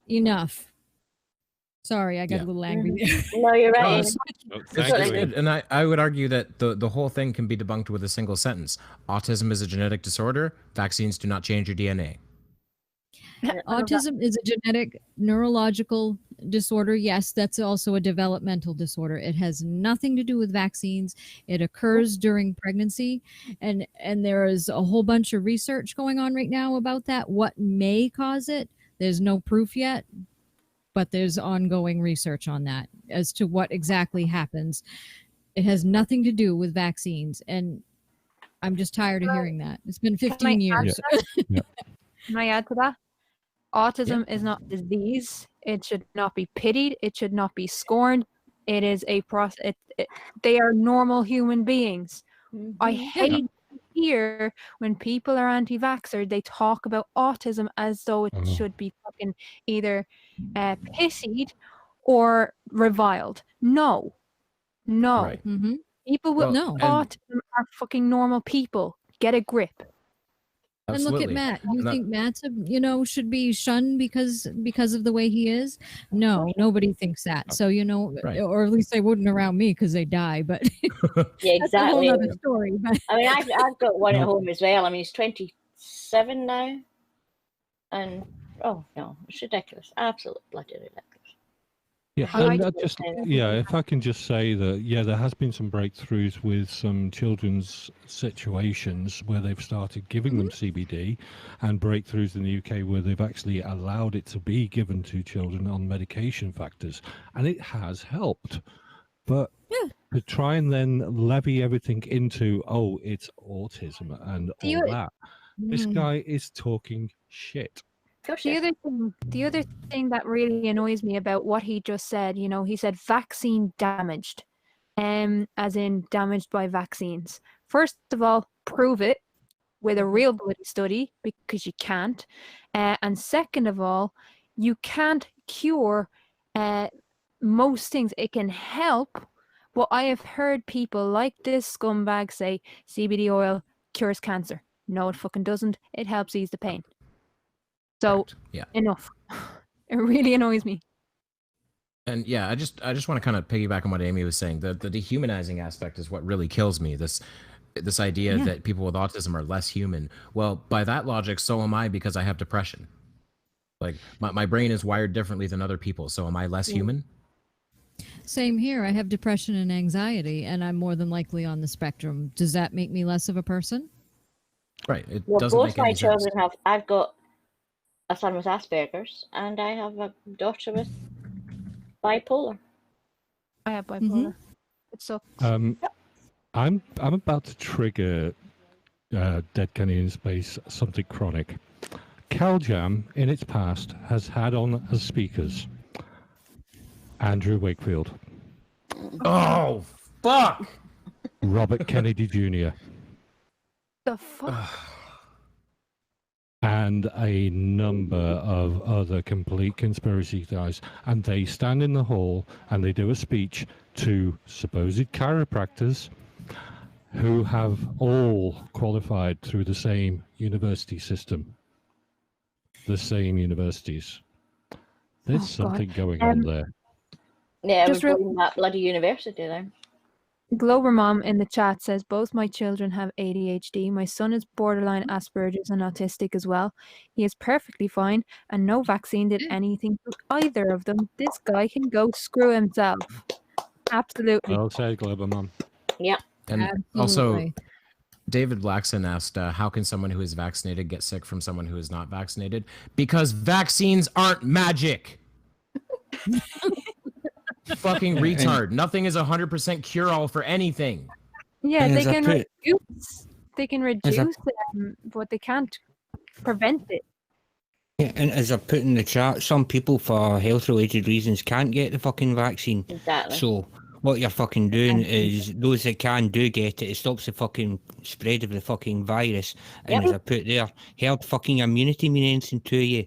Enough. Sorry, I got a little angry there. No, you're right. It's good. And I would argue that the whole thing can be debunked with a single sentence. Autism is a genetic disorder. Vaccines do not change your DNA. Autism is a genetic neurological disorder. Yes, that's also a developmental disorder. It has nothing to do with vaccines. It occurs during pregnancy, and there is a whole bunch of research going on right now about that. What may cause it? There's no proof yet, but there's ongoing research on that as to what exactly happens. It has nothing to do with vaccines, and I'm just tired of hearing that. It's been 15 years. Can I add to that? Autism is not a disease. It should not be pitied. It should not be scorned. It is a process. They are normal human beings. I hate to hear when people are anti-vaxxer, they talk about autism as though it should be fucking either pitied or reviled. No. Right. People with autism are fucking normal people. Get a grip. And look at Matt. You think Matt's, should be shunned because of the way he is? No, nobody thinks that. So, or at least they wouldn't around me because they die. But yeah, exactly. That's a whole other story. But I mean, I've got one at home as well. I mean, he's 27 now, and oh no, it's ridiculous. Absolutely bloody ridiculous. Yeah, and if I can just say that, there has been some breakthroughs with some children's situations where they've started giving them CBD, and breakthroughs in the UK where they've actually allowed it to be given to children on medication factors, and it has helped. But to try and then levy everything into, it's autism and all that, this guy is talking shit. The other thing that really annoys me about what he just said, he said vaccine damaged, as in damaged by vaccines. First of all, prove it with a real bloody study, because you can't. And second of all, you can't cure most things. It can help, but I have heard people like this scumbag say CBD oil cures cancer. No, it fucking doesn't. It helps ease the pain. So enough. It really annoys me. And I just want to kind of piggyback on what Aimee was saying. The dehumanizing aspect is what really kills me. This idea that people with autism are less human. Well, by that logic, so am I, because I have depression. Like my brain is wired differently than other people. So am I less human? Same here. I have depression and anxiety, and I'm more than likely on the spectrum. Does that make me less of a person? Right. It well, doesn't both make my any sense. children have. I've got a son with Asperger's, and I have a daughter with bipolar. I have bipolar. It's so. I'm about to trigger DeadKennedyInSpace something chronic. CalJam in its past has had on as speakers Andrew Wakefield. Oh fuck! Robert Kennedy Jr. The fuck. And a number of other complete conspiracy guys, and they stand in the hall and they do a speech to supposed chiropractors who have all qualified through the same university system, the same universities. There's something going on there. Yeah, Just we're in that bloody university there. Glover Mom in the chat says both my children have ADHD. My son is borderline Asperger's and autistic as well. He is perfectly fine, and no vaccine did anything to either of them. This guy can go screw himself. Absolutely. Well said, Glover Mom. Yeah. And also, David Blackson asked, how can someone who is vaccinated get sick from someone who is not vaccinated? Because vaccines aren't magic. Fucking retard. Nothing is 100% cure-all for anything. Yeah, they can reduce. They can reduce but they can't prevent it. Yeah, and as I put in the chat, some people for health-related reasons can't get the fucking vaccine. Exactly. So what you're fucking doing is those that can do get it, it stops the fucking spread of the fucking virus. And as I put there, herd fucking immunity mean anything to you?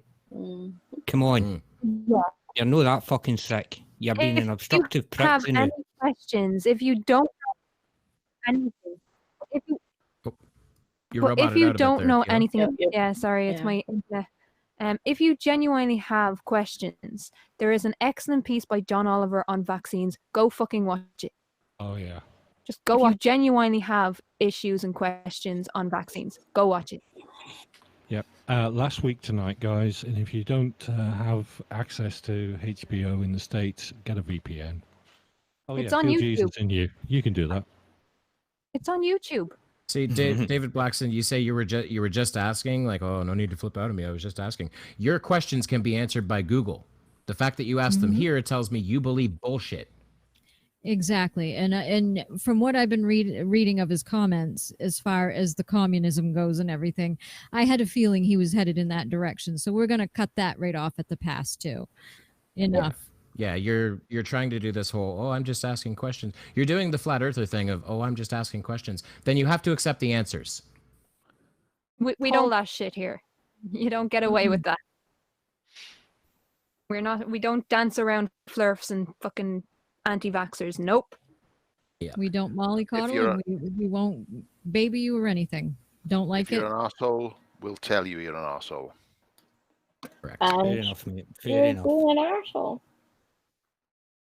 Come on. Yeah. You're not that fucking sick. You're being an obstructive prick. Have any questions? If you don't know anything, if you don't know anything, yeah, sorry, it's my internet. If you genuinely have questions, there is an excellent piece by John Oliver on vaccines. Go fucking watch it. Oh yeah. Just go watch. If you genuinely have issues and questions on vaccines, go watch it. Yep. Last week tonight, guys, and if you don't have access to HBO in the States, get a VPN. Oh It's yeah, on feel YouTube. Jesus in you. You can do that. It's on YouTube. See, David Blackson, you say you were just asking, like, oh, no need to flip out at me. I was just asking. Your questions can be answered by Google. The fact that you asked them here, it tells me you believe bullshit. Exactly, and from what I've been reading of his comments, as far as the communism goes and everything, I had a feeling he was headed in that direction. So we're gonna cut that right off at the pass too. Enough. Yeah, you're trying to do this whole, oh, I'm just asking questions. You're doing the flat earther thing of, oh, I'm just asking questions. Then you have to accept the answers. We don't last shit here. You don't get away with that. We don't dance around flirfs and fucking anti-vaxxers. Nope. Yeah. We don't mollycoddle. We won't baby you or anything. Don't like if you're an arsehole, we'll tell you you're an arsehole. Correct. Fair enough, mate. Fair You're enough. being an arsehole.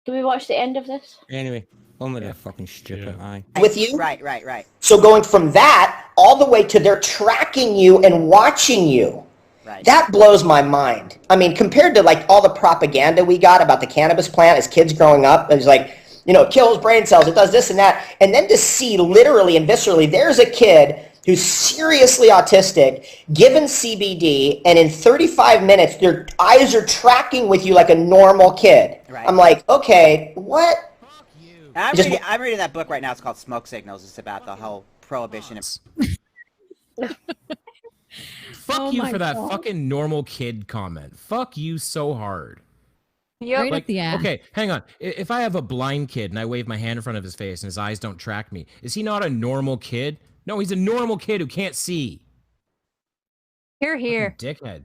Can we watch the end of this? Anyway, on with the fucking stupid eye. With you? Right. So going from that all the way to they're tracking you and watching you. Right. That blows my mind. I mean, compared to like all the propaganda we got about the cannabis plant as kids growing up, it's like, you know, it kills brain cells, it does this and that. And then to see literally and viscerally, there's a kid who's seriously autistic, given CBD, and in 35 minutes, their eyes are tracking with you like a normal kid. Right. I'm like, okay, what? I'm reading that book right now. It's called Smoke Signals. It's about the whole prohibition of... Fuck you for that fucking normal kid comment. Fuck you so hard. Yeah, right up the ass. Okay, hang on. If I have a blind kid and I wave my hand in front of his face and his eyes don't track me, is he not a normal kid? No, he's a normal kid who can't see. Here. Dickhead.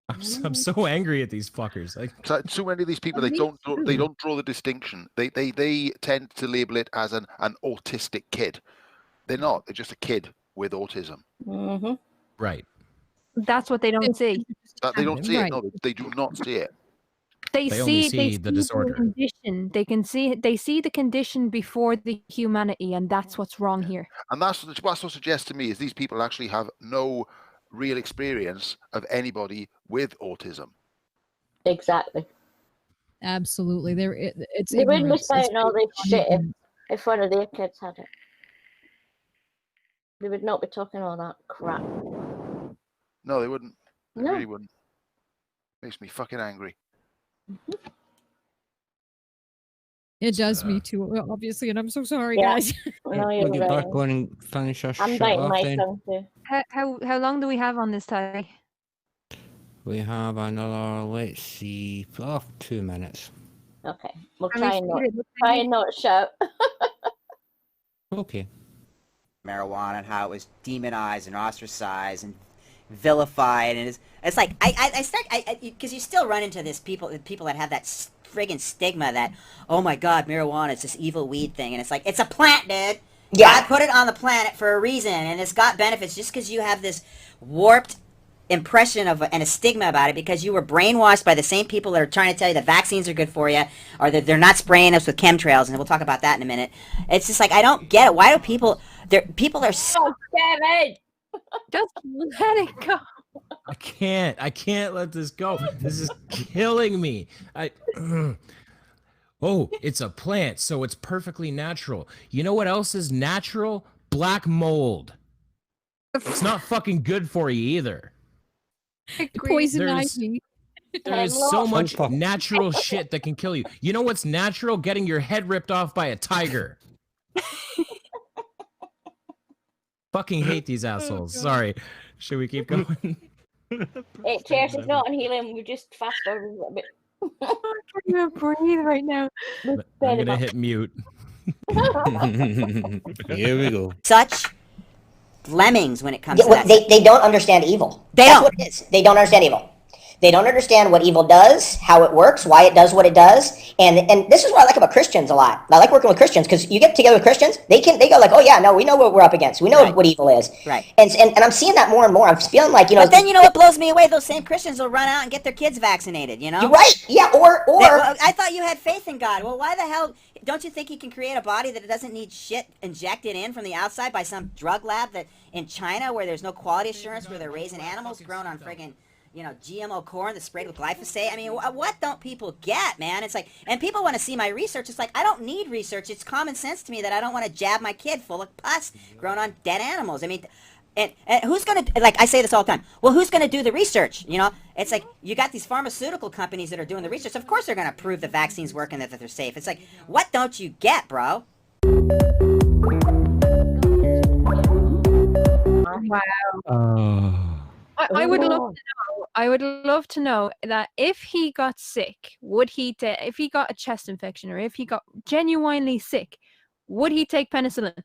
I'm so angry at these fuckers. Like, so many of these people, they don't draw the distinction. They tend to label it as an autistic kid. They're not. They're just a kid with autism. Mm-hmm. Right. That's what they don't see. That they don't see it. No, they do not see it. They only see see the disorder. Condition. They see the condition before the humanity, and that's what's wrong here. And that's what suggests to me is these people actually have no real experience of anybody with autism. Exactly. Absolutely. It's They wouldn't be ignorance. saying all this shit ignorance. if one of their kids had it. They would not be talking all that crap. No, they wouldn't. They No. really wouldn't. Makes me fucking angry. It does me too, obviously, and I'm so sorry, Yeah. guys. No, We'll you're get back right. on and finish our I'm shit biting off my then. tongue too. How long do we have on this tie? We have another, let's see, 2 minutes. Okay, we'll Are we try and not seated? shout. Okay. marijuana and how it was demonized and ostracized and vilified, and it's like I start because you still run into this people that have that friggin' stigma that, oh my god, marijuana is this evil weed thing, and it's like, it's a plant, dude. Yeah. God put it on the planet for a reason, and it's got benefits. Just because you have this warped impression of and a stigma about it because you were brainwashed by the same people that are trying to tell you that vaccines are good for you, or that they're not spraying us with chemtrails, and we'll talk about that in a minute. It's just like, I don't get it. Why do people are so... Oh, damn it! Just let it go. I can't let this go. This is killing me. Oh, it's a plant, so it's perfectly natural. You know what else is natural? Black mold. It's not fucking good for you either. Poison ivy. There's so much natural shit that can kill you. You know what's natural? Getting your head ripped off by a tiger. Fucking hate these assholes. Sorry. Should we keep going? Hey, Cheers is not on helium. We just fast forward a little bit. I can't even breathe right now. I'm gonna hit mute. Here we go. Such lemmings when it comes Yeah, to well, that. they don't understand evil. They That's don't. what it is. They don't understand evil. They don't understand what evil does, how it works, why it does what it does, and this is what I like about Christians a lot. I like working with Christians because you get together with Christians, they go like, oh yeah, no, we know what we're up against. We know what evil is. Right. And I'm seeing that more and more. I'm feeling like, you know. But then you know what blows me away? Those same Christians will run out and get their kids vaccinated. You know. You're right. Yeah. Or. Well, I thought you had faith in God. Well, why the hell don't you think He can create a body that doesn't need shit injected in from the outside by some drug lab that in China where there's no quality assurance, where they're raising animals grown on friggin', you know, GMO corn that's sprayed with glyphosate? I mean, what don't people get, man? It's like, and people want to see my research. It's like, I don't need research. It's common sense to me that I don't want to jab my kid full of pus grown on dead animals. I mean, and who's going to, like, I say this all the time, well, who's going to do the research? You know, it's like, you got these pharmaceutical companies that are doing the research. Of course they're going to prove the vaccines work and that they're safe. It's like, what don't you get, bro? Wow. I would love to know. I would love to know that if he got sick, if he got a chest infection, or if he got genuinely sick, would he take penicillin?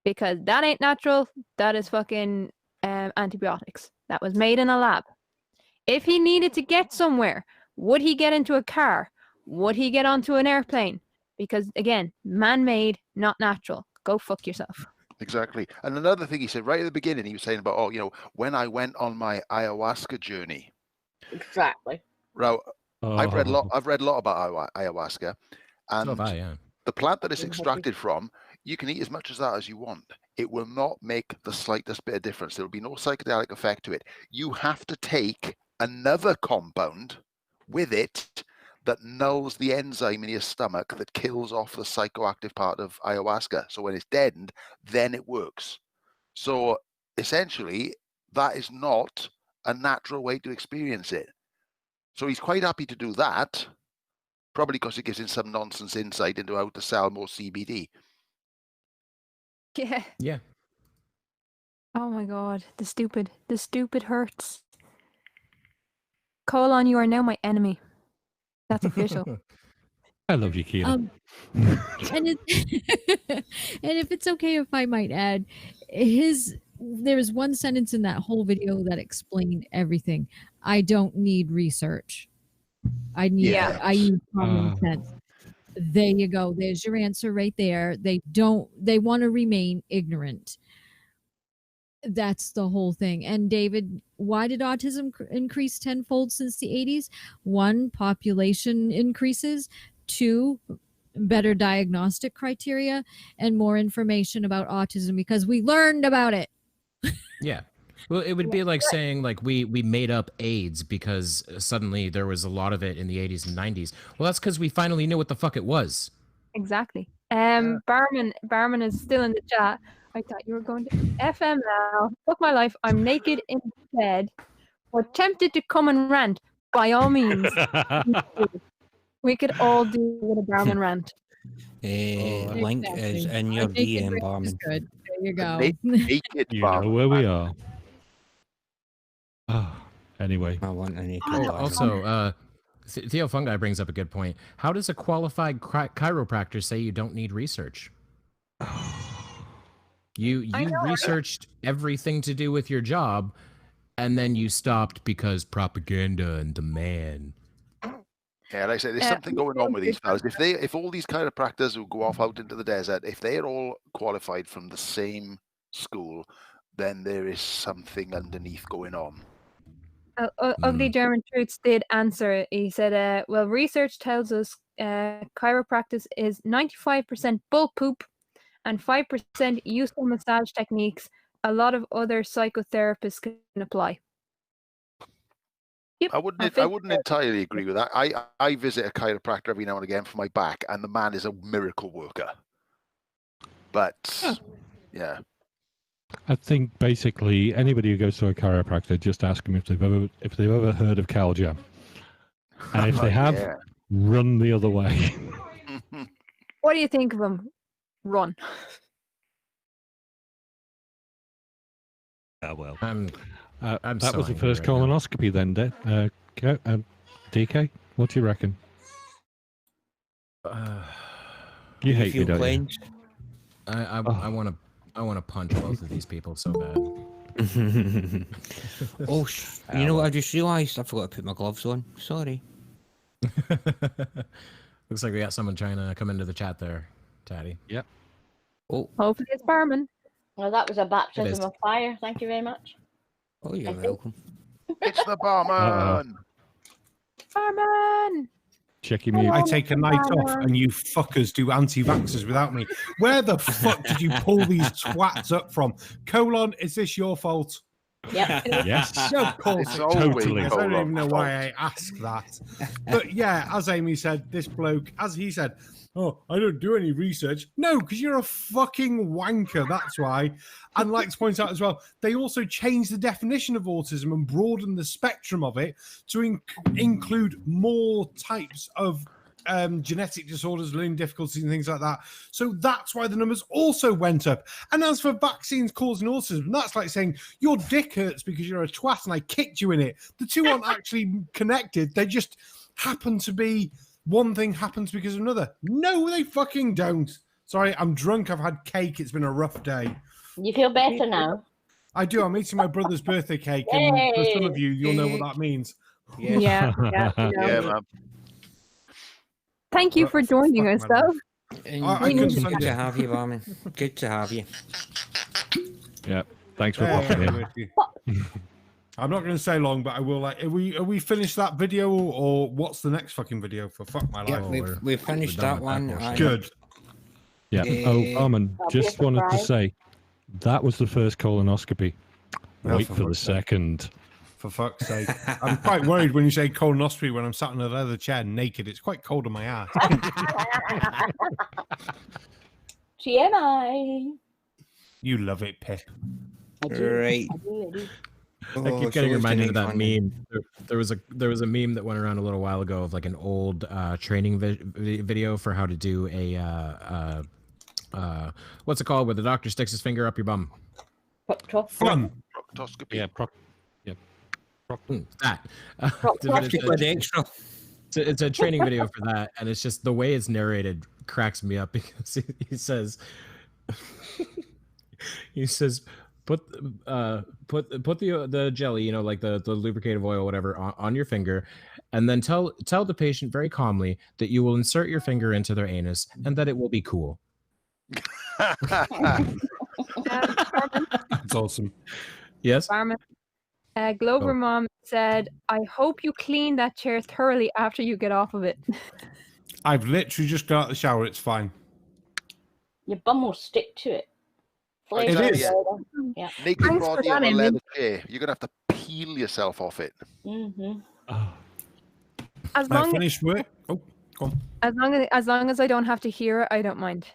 Because that ain't natural. That is fucking antibiotics. That was made in a lab. If he needed to get somewhere, would he get into a car? Would he get onto an airplane? Because again, man-made, not natural. Go fuck yourself. Exactly. And another thing he said right at the beginning, he was saying about, oh, you know, when I went on my ayahuasca journey. Exactly. Right. I've read a lot about ayahuasca, and the plant that it's extracted from, you can eat as much as that as you want. It will not make the slightest bit of difference. There will be no psychedelic effect to it. You have to take another compound with it that nulls the enzyme in your stomach that kills off the psychoactive part of ayahuasca. So when it's deadened, then it works. So essentially, that is not a natural way to experience it. So he's quite happy to do that, probably because it gives him some nonsense insight into how to sell more CBD. Yeah. Yeah. Oh my god, the stupid hurts. Colon, you are now my enemy. That's official. I love you, Keelah. And if it's okay if I might add, there's one sentence in that whole video that explained everything. I don't need research. I need common sense. There you go. There's your answer right there. They want to remain ignorant. That's the whole thing. And David, why did autism increase tenfold since the 80s? 1, population increases. 2, better diagnostic criteria and more information about autism because we learned about it. Yeah. Well, it would be like saying like we made up AIDS because suddenly there was a lot of it in the 80s and 90s. Well, that's because we finally knew what the fuck it was. Exactly. Barman is still in the chat. I thought you were going to FML. Fuck my life. I'm naked in bed. Or tempted to come and rant. By all means. We could all do with a Barman rant. Link is in your DM, Barman. Good. There you go. You know where we are. Anyway. I want any also, Theo Fungi brings up a good point. How does a qualified chiropractor say you don't need research? You researched everything to do with your job, and then you stopped because propaganda and demand. Yeah, like I said, there's something going on with these fellas. If all these chiropractors who go off out into the desert, if they're all qualified from the same school, then there is something underneath going on. Ugly German Truths did answer. He said, well, research tells us chiropractic is 95% bull poop and 5% useful massage techniques. A lot of other psychotherapists can apply. Yep, I wouldn't entirely agree with that. I visit a chiropractor every now and again for my back, and the man is a miracle worker. But yeah, I think basically anybody who goes to a chiropractor, just ask them if they've ever heard of Cal Jam, and if they have, run the other way. What do you think of him? Run. Well, I'm that so was the angry first right now. colonoscopy then, DK. What do you reckon? You hate me, don't you? I want to punch both of these people so bad. Oh, you know what? I just realised I forgot to put my gloves on. Sorry. Looks like we got someone trying to come into the chat there, Tatty. Yep. Oh. Hopefully it's Barman. Well, that was a It is. baptism of fire. Thank you very much. Oh, you're welcome. it's the barman. Barman! Check your mute. I take a night off and you fuckers do anti-vaxxers without me. Where the fuck did you pull these twats up from? Colon, is this your fault? Yep. Yes. Of course, It's it always totally is. I don't Colon's even know why I asked that. But yeah, as Aimee said, this bloke, as he said, oh, I don't do any research. No, because you're a fucking wanker, that's why. And like to point out as well, they also changed the definition of autism and broadened the spectrum of it to include more types of genetic disorders, learning difficulties and things like that. So that's why the numbers also went up. And as for vaccines causing autism, that's like saying your dick hurts because you're a twat and I kicked you in it. The two aren't actually connected. They just happen to be, one thing happens because of another. No, they fucking don't. Sorry, I'm drunk. I've had cake. It's been a rough day. You feel better now? I do. I'm eating my brother's birthday cake. And for some of you, you'll know what that means. Yeah. Yeah, man. Thank you for joining us, though. Good to have you, Barman. Good to have you. Yeah. Thanks for popping in. I'm not going to say long, but I will. Like, are we finished that video, or what's the next fucking video? For fuck my life. Yeah, we've finished that one. Good. Yeah. Oh, Barman, just wanted to say that was the first colonoscopy. Wait for the second. For fuck's sake. I'm quite worried when you say colonoscopy when I'm sat in a leather chair naked. It's quite cold on my ass. TMI. You love it, Pip. Right. I keep getting reminded of that meme. There was a meme that went around a little while ago of like an old training video for how to do a what's it called, where the doctor sticks his finger up your bum. Fun. Proctoscopy. Yeah. That. Extra. It's a training video for that, and it's just the way it's narrated cracks me up because he says put the jelly, you know, like the lubricative oil, whatever, on your finger, and then tell the patient very calmly that you will insert your finger into their anus and that it will be cool. That's awesome. Yes. Barman. Glover Mom said, I hope you clean that chair thoroughly after you get off of it. I've literally just got out of the shower. It's fine. Your bum will stick to it. It is. Yeah. Naked body on a leather chair. You're gonna have to peel yourself off it. Mm-hmm. As I long finished work. Oh, go on. as long as I don't have to hear it, I don't mind.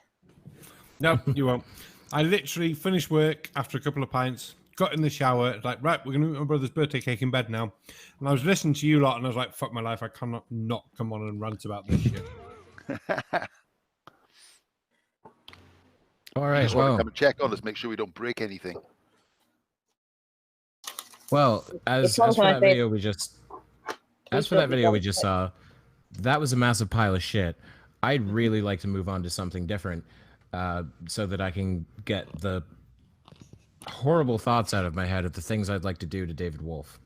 No, you won't. I literally finished work after a couple of pints, got in the shower, like, right, we're going to eat my brother's birthday cake in bed now. And I was listening to you lot, and I was like, fuck my life, I cannot not come on and rant about this shit. All right, Just want to come and check on us, make sure we don't break anything. Well, as for that video we just saw, that was a massive pile of shit. I'd really like to move on to something different, so that I can get the horrible thoughts out of my head of the things I'd like to do to David Wolf.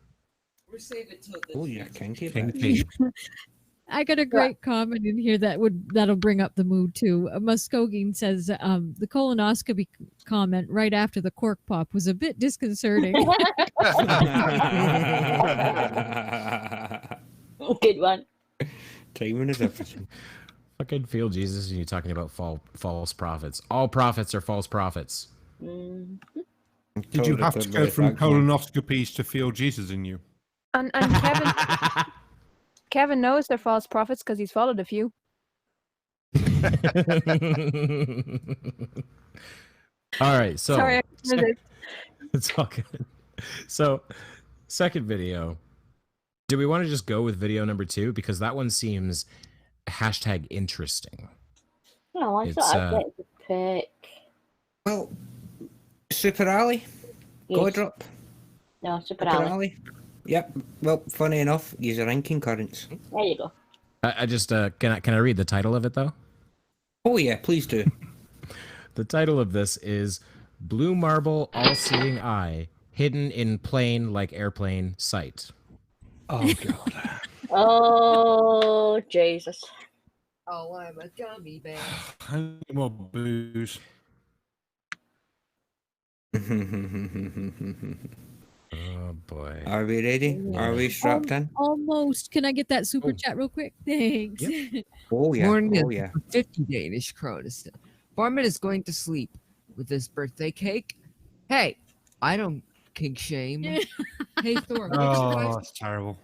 We'll save it till Oh yeah, kinky. I got a great comment in here that'll bring up the mood too. Muskogin says the colonoscopy comment right after the cork pop was a bit disconcerting. Good one. Timing is everything. Fucking feel Jesus, and you talking about false prophets. All prophets are false prophets. Did you have to go from colonoscopies to feel Jesus in you? And Kevin knows they're false prophets because he's followed a few. All right, so Sorry, it's all good. So, second video. Do we want to just go with video number 2 because that one seems #interesting? No, I thought I'd get the pick. Well, Super Ali, Yes. Godrop. No, Super Ali. Yep. Well, funny enough, use a ranking currents. There you go. I just can I read the title of it though? Oh yeah, please do. The title of this is Blue Marble All-Seeing Eye Hidden in Plain Like Airplane Sight. Oh god. Oh Jesus. Oh, I'm a gummy bear. I need more booze. Oh boy. Are we ready? Are we strapped in? Almost. Can I get that super chat real quick? Thanks. Yep. Oh yeah. Morning Oh yeah. 50 Danish kroner. Barman is going to sleep with his birthday cake. Hey, I don't kink shame. Hey Thor. Oh, that's terrible.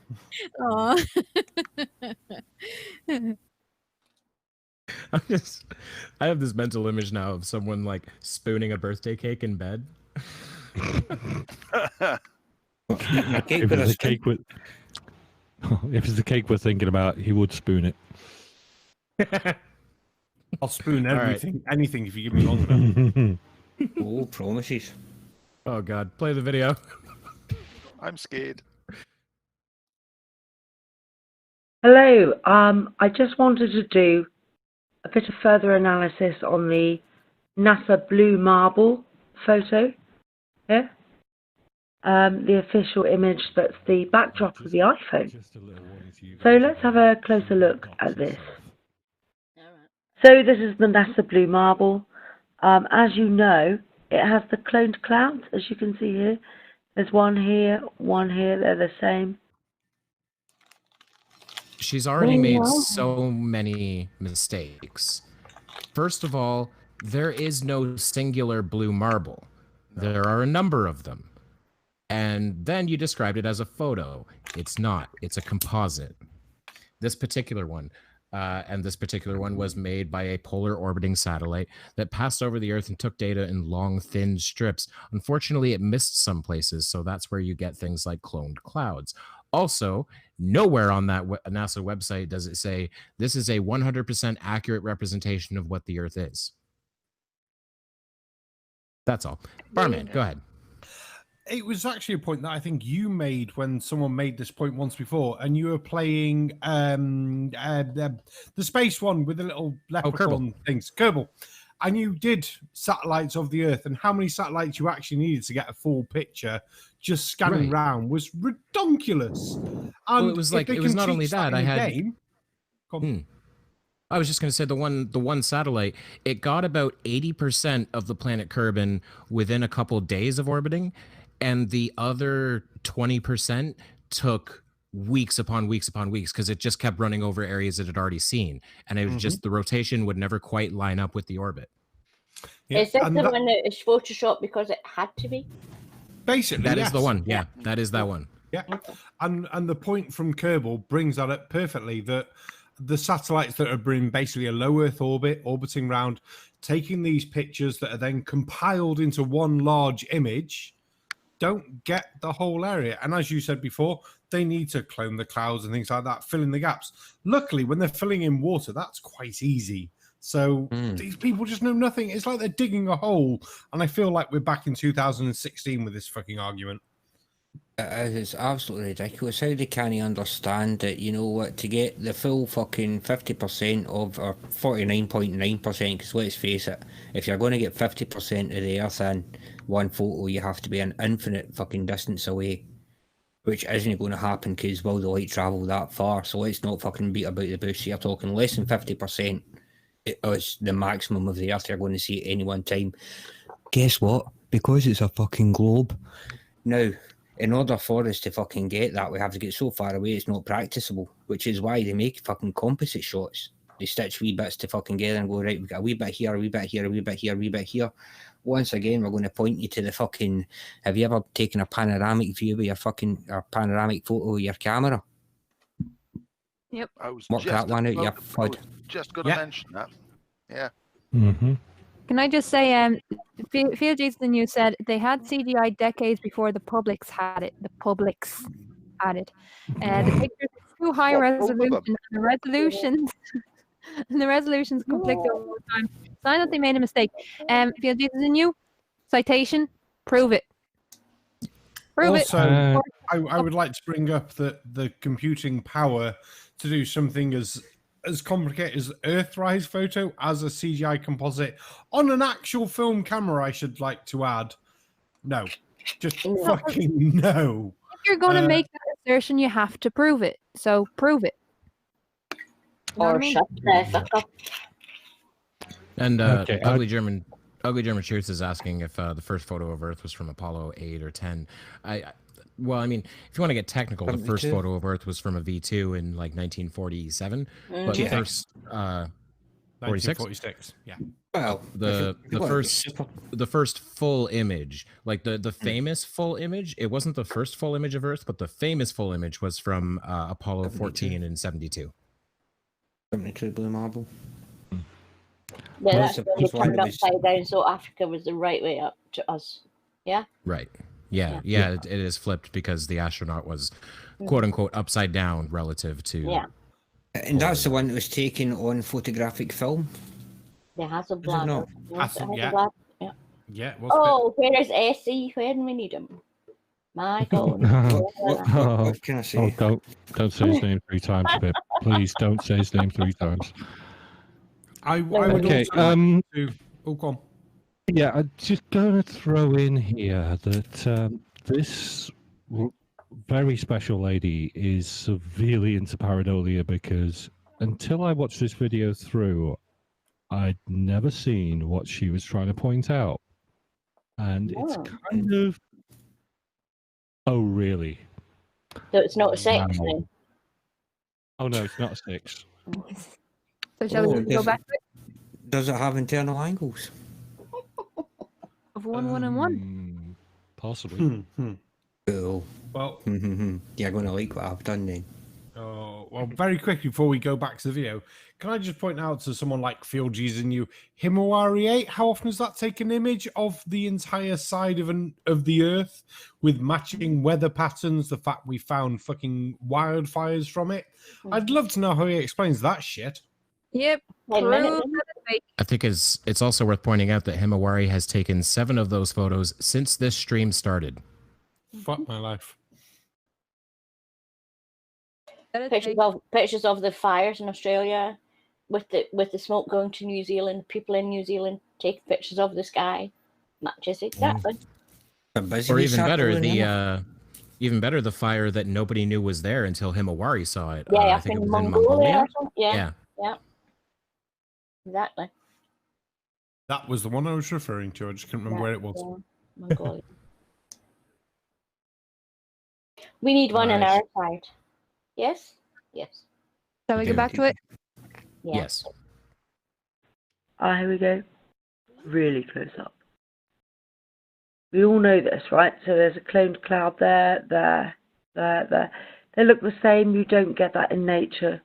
Aw. I have this mental image now of someone like spooning a birthday cake in bed. If it's the cake we're thinking about, he would spoon it. I'll spoon All right. everything, anything if you give me long enough. Oh, promises. Oh god, play the video. I'm scared. Hello. I just wanted to do a bit of further analysis on the NASA Blue Marble photo. Yeah. The official image that's the backdrop of the iPhone. So let's have a closer look at this. So this is the NASA Blue Marble. As you know, it has the cloned clouds, as you can see here. There's one here, they're the same. She's already made so many mistakes. First of all, there is no singular blue marble. There are a number of them. And then you described it as a photo. It's not. It's a composite. This particular one, was made by a polar orbiting satellite that passed over the Earth and took data in long, thin strips. Unfortunately, it missed some places, so that's where you get things like cloned clouds. Also, nowhere on that NASA website does it say this is a 100% accurate representation of what the Earth is. That's all. Barman, go ahead. It was actually a point that I think you made when someone made this point once before, and you were playing the space one with the little leprechaun things, Kerbal, and you did satellites of the Earth, and how many satellites you actually needed to get a full picture just scanning around was redonkulous. And well, it was like it was not only that I had. I was just going to say the one satellite, it got about 80% of the planet Kerbin within a couple days of orbiting, and the other 20% took weeks upon weeks upon weeks because it just kept running over areas it had already seen, and it was just the rotation would never quite line up with the orbit. Yeah, is this the one that is photoshopped because it had to be? Basically, that is the one. Yeah, that is that one. Yeah, and the point from Kerbal brings that up perfectly, that the satellites that are in basically a low Earth orbit, orbiting around, taking these pictures that are then compiled into one large image, don't get the whole area. And as you said before, they need to clone the clouds and things like that, fill in the gaps. Luckily, when they're filling in water, that's quite easy. So these people just know nothing. It's like they're digging a hole. And I feel like we're back in 2016 with this fucking argument. It's absolutely ridiculous. How they can't understand that, you know what, to get the full fucking 50% of, or 49.9%, because let's face it, if you're going to get 50% of the Earth in one photo, you have to be an infinite fucking distance away. which isn't going to happen because will the light travel that far? So let's not fucking beat about the bush. You're talking less than 50%. It is the maximum of the Earth you're going to see at any one time. Guess what? Because it's a fucking globe. Now, in order for us to fucking get that, we have to get so far away it's not practicable, which is why they make fucking composite shots. They stitch wee bits together and go, right, we got a wee bit here, a wee bit here, a wee bit here, a wee bit here. Once again, we're going to point you to the fucking... Have you ever taken a panoramic view with your fucking... or panoramic photo with your camera? Yep. Work that one out, your FUD. Just going to mention that. Yeah. Mm-hmm. Can I just say, Field Jason, you said they had CGI decades before the publics had it. The publics had it. The pictures are too high resolution, and the resolutions conflict all the time. So I know they made a mistake. Field Jason, you citation, prove it. Prove also, it. I would like to bring up that the computing power to do something as complicated as Earthrise photo as a CGI composite on an actual film camera, I should like to add. No. Just fucking no. If you're going to make that assertion, you have to prove it. So prove it. Or shut the fuck up. And Ugly German Cheers is asking if the first photo of Earth was from Apollo 8 or 10. Well, I mean, if you want to get technical, the first photo of Earth was from a V2 in like 1947, but the first 46. Yeah. Well, the first full image, like the famous full image, it wasn't the first full image of Earth, but the famous full image was from Apollo 14 in 72. 72 Blue Marble. Yeah, that's when we turned upside down, so Africa was the right way up to us. Yeah? Right. Yeah, it is flipped because the astronaut was quote unquote upside down relative to. Yeah. And that's the one that was taken on photographic film. The Hasselblad. Yeah. Yeah. Where is Essie when we need him? My God. What can I say? Oh, don't say his name 3 times, Pip. Please don't say his name 3 times. I would also like to... Oh, go on. Yeah, I'm just going to throw in here that this very special lady is severely into pareidolia because until I watched this video through, I'd never seen what she was trying to point out. And it's kind of... Oh, really? So it's not a 6 then? Oh, no, it's not a 6. So shall we go back to it? Does it have internal angles? Of 1, 1, and 1. Possibly. Cool. Well, you're going to like what I've done then. Oh, well, very quickly before we go back to the video, can I just point out to someone like Field G's and you, Himawari 8, how often does that take an image of the entire side of the Earth with matching weather patterns, the fact we found fucking wildfires from it? I'd love to know how he explains that shit. Yep. I think it's also worth pointing out that Himawari has taken 7 of those photos since this stream started. Fuck my life. Pictures of the fires in Australia with the smoke going to New Zealand, people in New Zealand taking pictures of the sky. Matches exactly. Or even better, the fire that nobody knew was there until Himawari saw it. Yeah, I think it was in Mongolia. Yeah. Exactly. That was the one I was referring to. I just couldn't remember where it was. Mongolia. We need one on our side. Yes? Yes. Shall we get back to it? Yes. Here we go. Really close up. We all know this, right? So there's a cloned cloud there. They look the same. You don't get that in nature.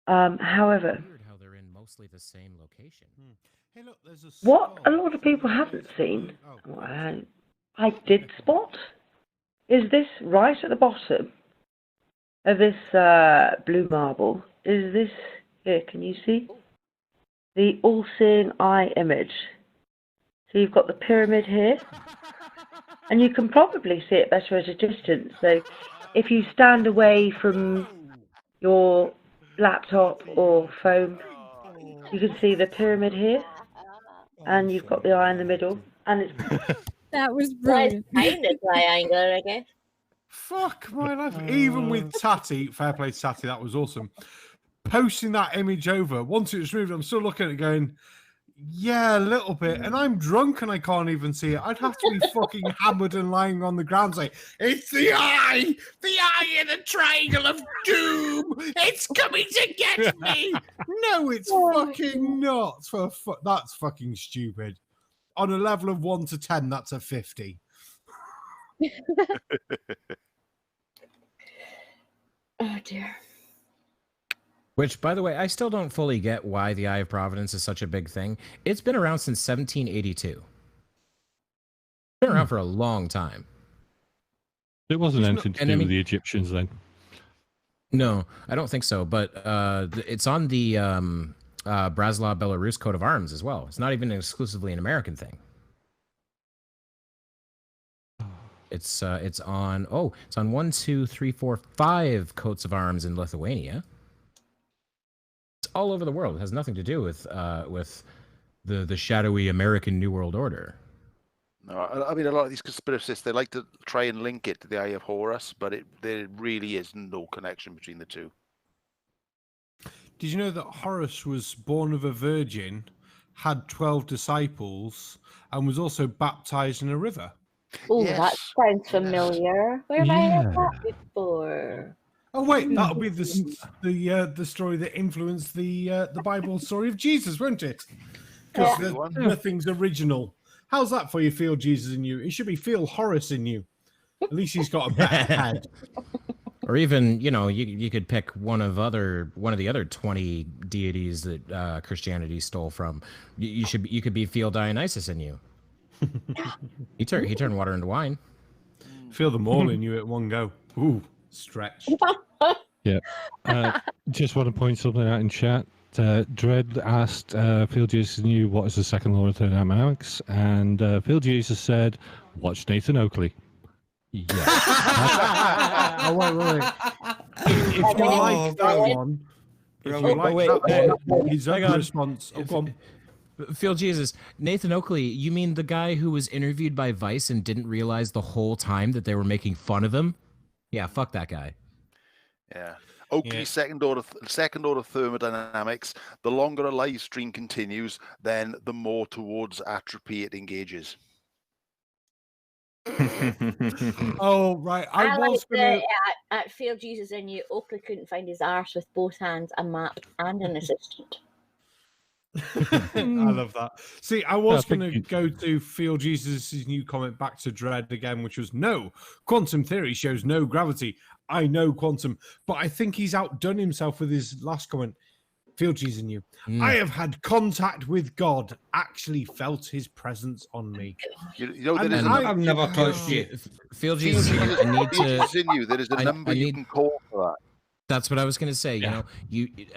However, how they're in mostly the same location. Hey, look, there's what a lot of people haven't seen, I did spot, is this right at the bottom of this blue marble. Is this here? Can you see the all-seeing eye image? So you've got the pyramid here, and you can probably see it better at a distance. So if you stand away from your laptop or phone, you can see the pyramid here, and you've got the eye in the middle, and it's that was brilliant. Kind of triangular, I guess. Fuck my life. Even with Tatty, fair play to Tatty, that was awesome. Posting that image over, once it was removed, I'm still looking at it going, yeah, a little bit. And I'm drunk and I can't even see it. I'd have to be fucking hammered and lying on the ground saying, it's the eye in the triangle of doom. It's coming to get me. No, it's fucking not. That's fucking stupid. On a level of 1 to 10, that's a 50. Oh, dear. Which, by the way, I still don't fully get why the Eye of Providence is such a big thing. It's been around since 1782. It's been around for a long time. It wasn't anything to do with the Egyptians then. No, I don't think so. But it's on the Bratislava Belarus coat of arms as well. It's not even exclusively an American thing. It's on 1, 2, 3, 4, 5 coats of arms in Lithuania. It's all over the world. It has nothing to do with the shadowy American New World Order. No, I mean, a lot of these conspiracists, they like to try and link it to the Eye of Horus, but there really is no connection between the two. Did you know that Horus was born of a virgin, had 12 disciples, and was also baptized in a river? Oh, that sounds familiar. Where have I heard that before? Oh wait, that'll be the story that influenced the Bible story of Jesus, won't it? Because nothing's original. How's that for you? Feel Jesus in you? It should be feel Horus in you. At least he's got a better head. Or even, you could pick one of the other 20 deities that Christianity stole from. You could be feel Dionysus in you. He turned water into wine. Feel them all in you at one go. Ooh, stretch. Yeah. Just want to point something out in chat. Dread asked Phil Jesus knew what is the second law of thermodynamics, and Phil Jesus said, "Watch Nathan Oakley." Yeah. Oh wait. If you like that one, his other response. Oh, go on. Phil Jesus, Nathan Oakley, you mean the guy who was interviewed by Vice and didn't realize the whole time that they were making fun of him? Yeah, fuck that guy. Yeah. Oakley's second order thermodynamics, the longer a live stream continues, then the more towards atrophy it engages. Oh, right. I was like at Feel Jesus in You, Oakley couldn't find his arse with both hands, a map, and an assistant. I love that. See, I was going to go to Feel Jesus' new comment back to Dread again, which was, no, quantum theory shows no gravity. I know quantum, but I think he's outdone himself with his last comment. Feel Jesus in you. I have had contact with God, actually felt his presence on me. I've never touched you. Feel Jesus in you. I need to. In you. There is a number you can call for that. That's what I was going to say. Yeah.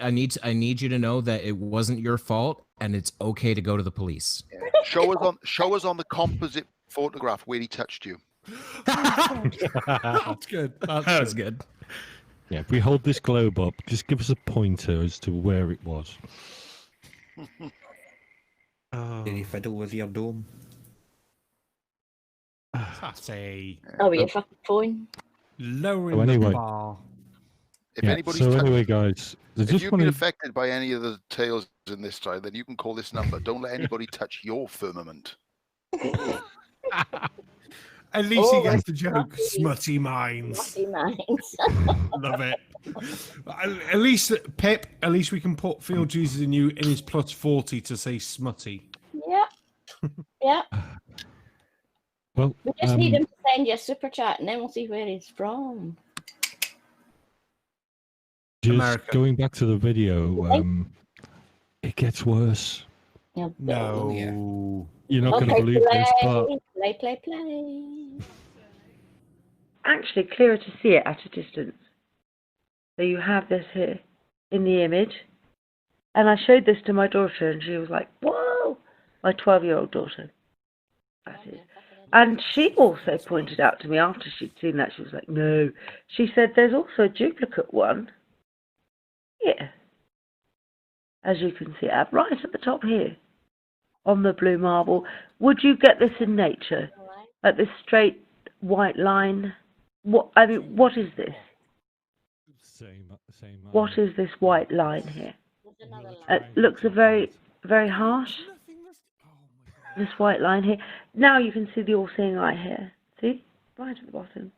I need you to know that it wasn't your fault, and it's okay to go to the police. Yeah. Show us on the composite photograph where he touched you. That's good. That was good. Yeah, if we hold this globe up, just give us a pointer as to where it was. Did he fiddle with your dome? Oh, your fucking phone. Lowering the bar. If anybody's anyway, guys, if you've been affected by any of the tales in this time, then you can call this number. Don't let anybody touch your firmament. At least he gets the joke. Smutty minds. Smutty minds. Love it. At least, Pip, at least we can put Feel Jesus in you in his plus 40 to say smutty. Yeah. Yeah. Well, we just need him to send you a super chat and then we'll see where he's from. Just America. Going back to the video, it gets worse. No. Yeah. You're not going to believe this, but... Play. Actually, clearer to see it at a distance. So you have this here in the image. And I showed this to my daughter and she was like, whoa! My 12-year-old daughter. That is. And she also pointed out to me after she'd seen that, she was like, no. She said, there's also a duplicate one. Yeah. As you can see, right at the top here. On the blue marble. Would you get this in nature? Like this straight white line What I mean, what is this? Same. What is this white line here? There's another It line. looks very harsh. This white line here. Now you can see the all-seeing eye here. See? Right at the bottom.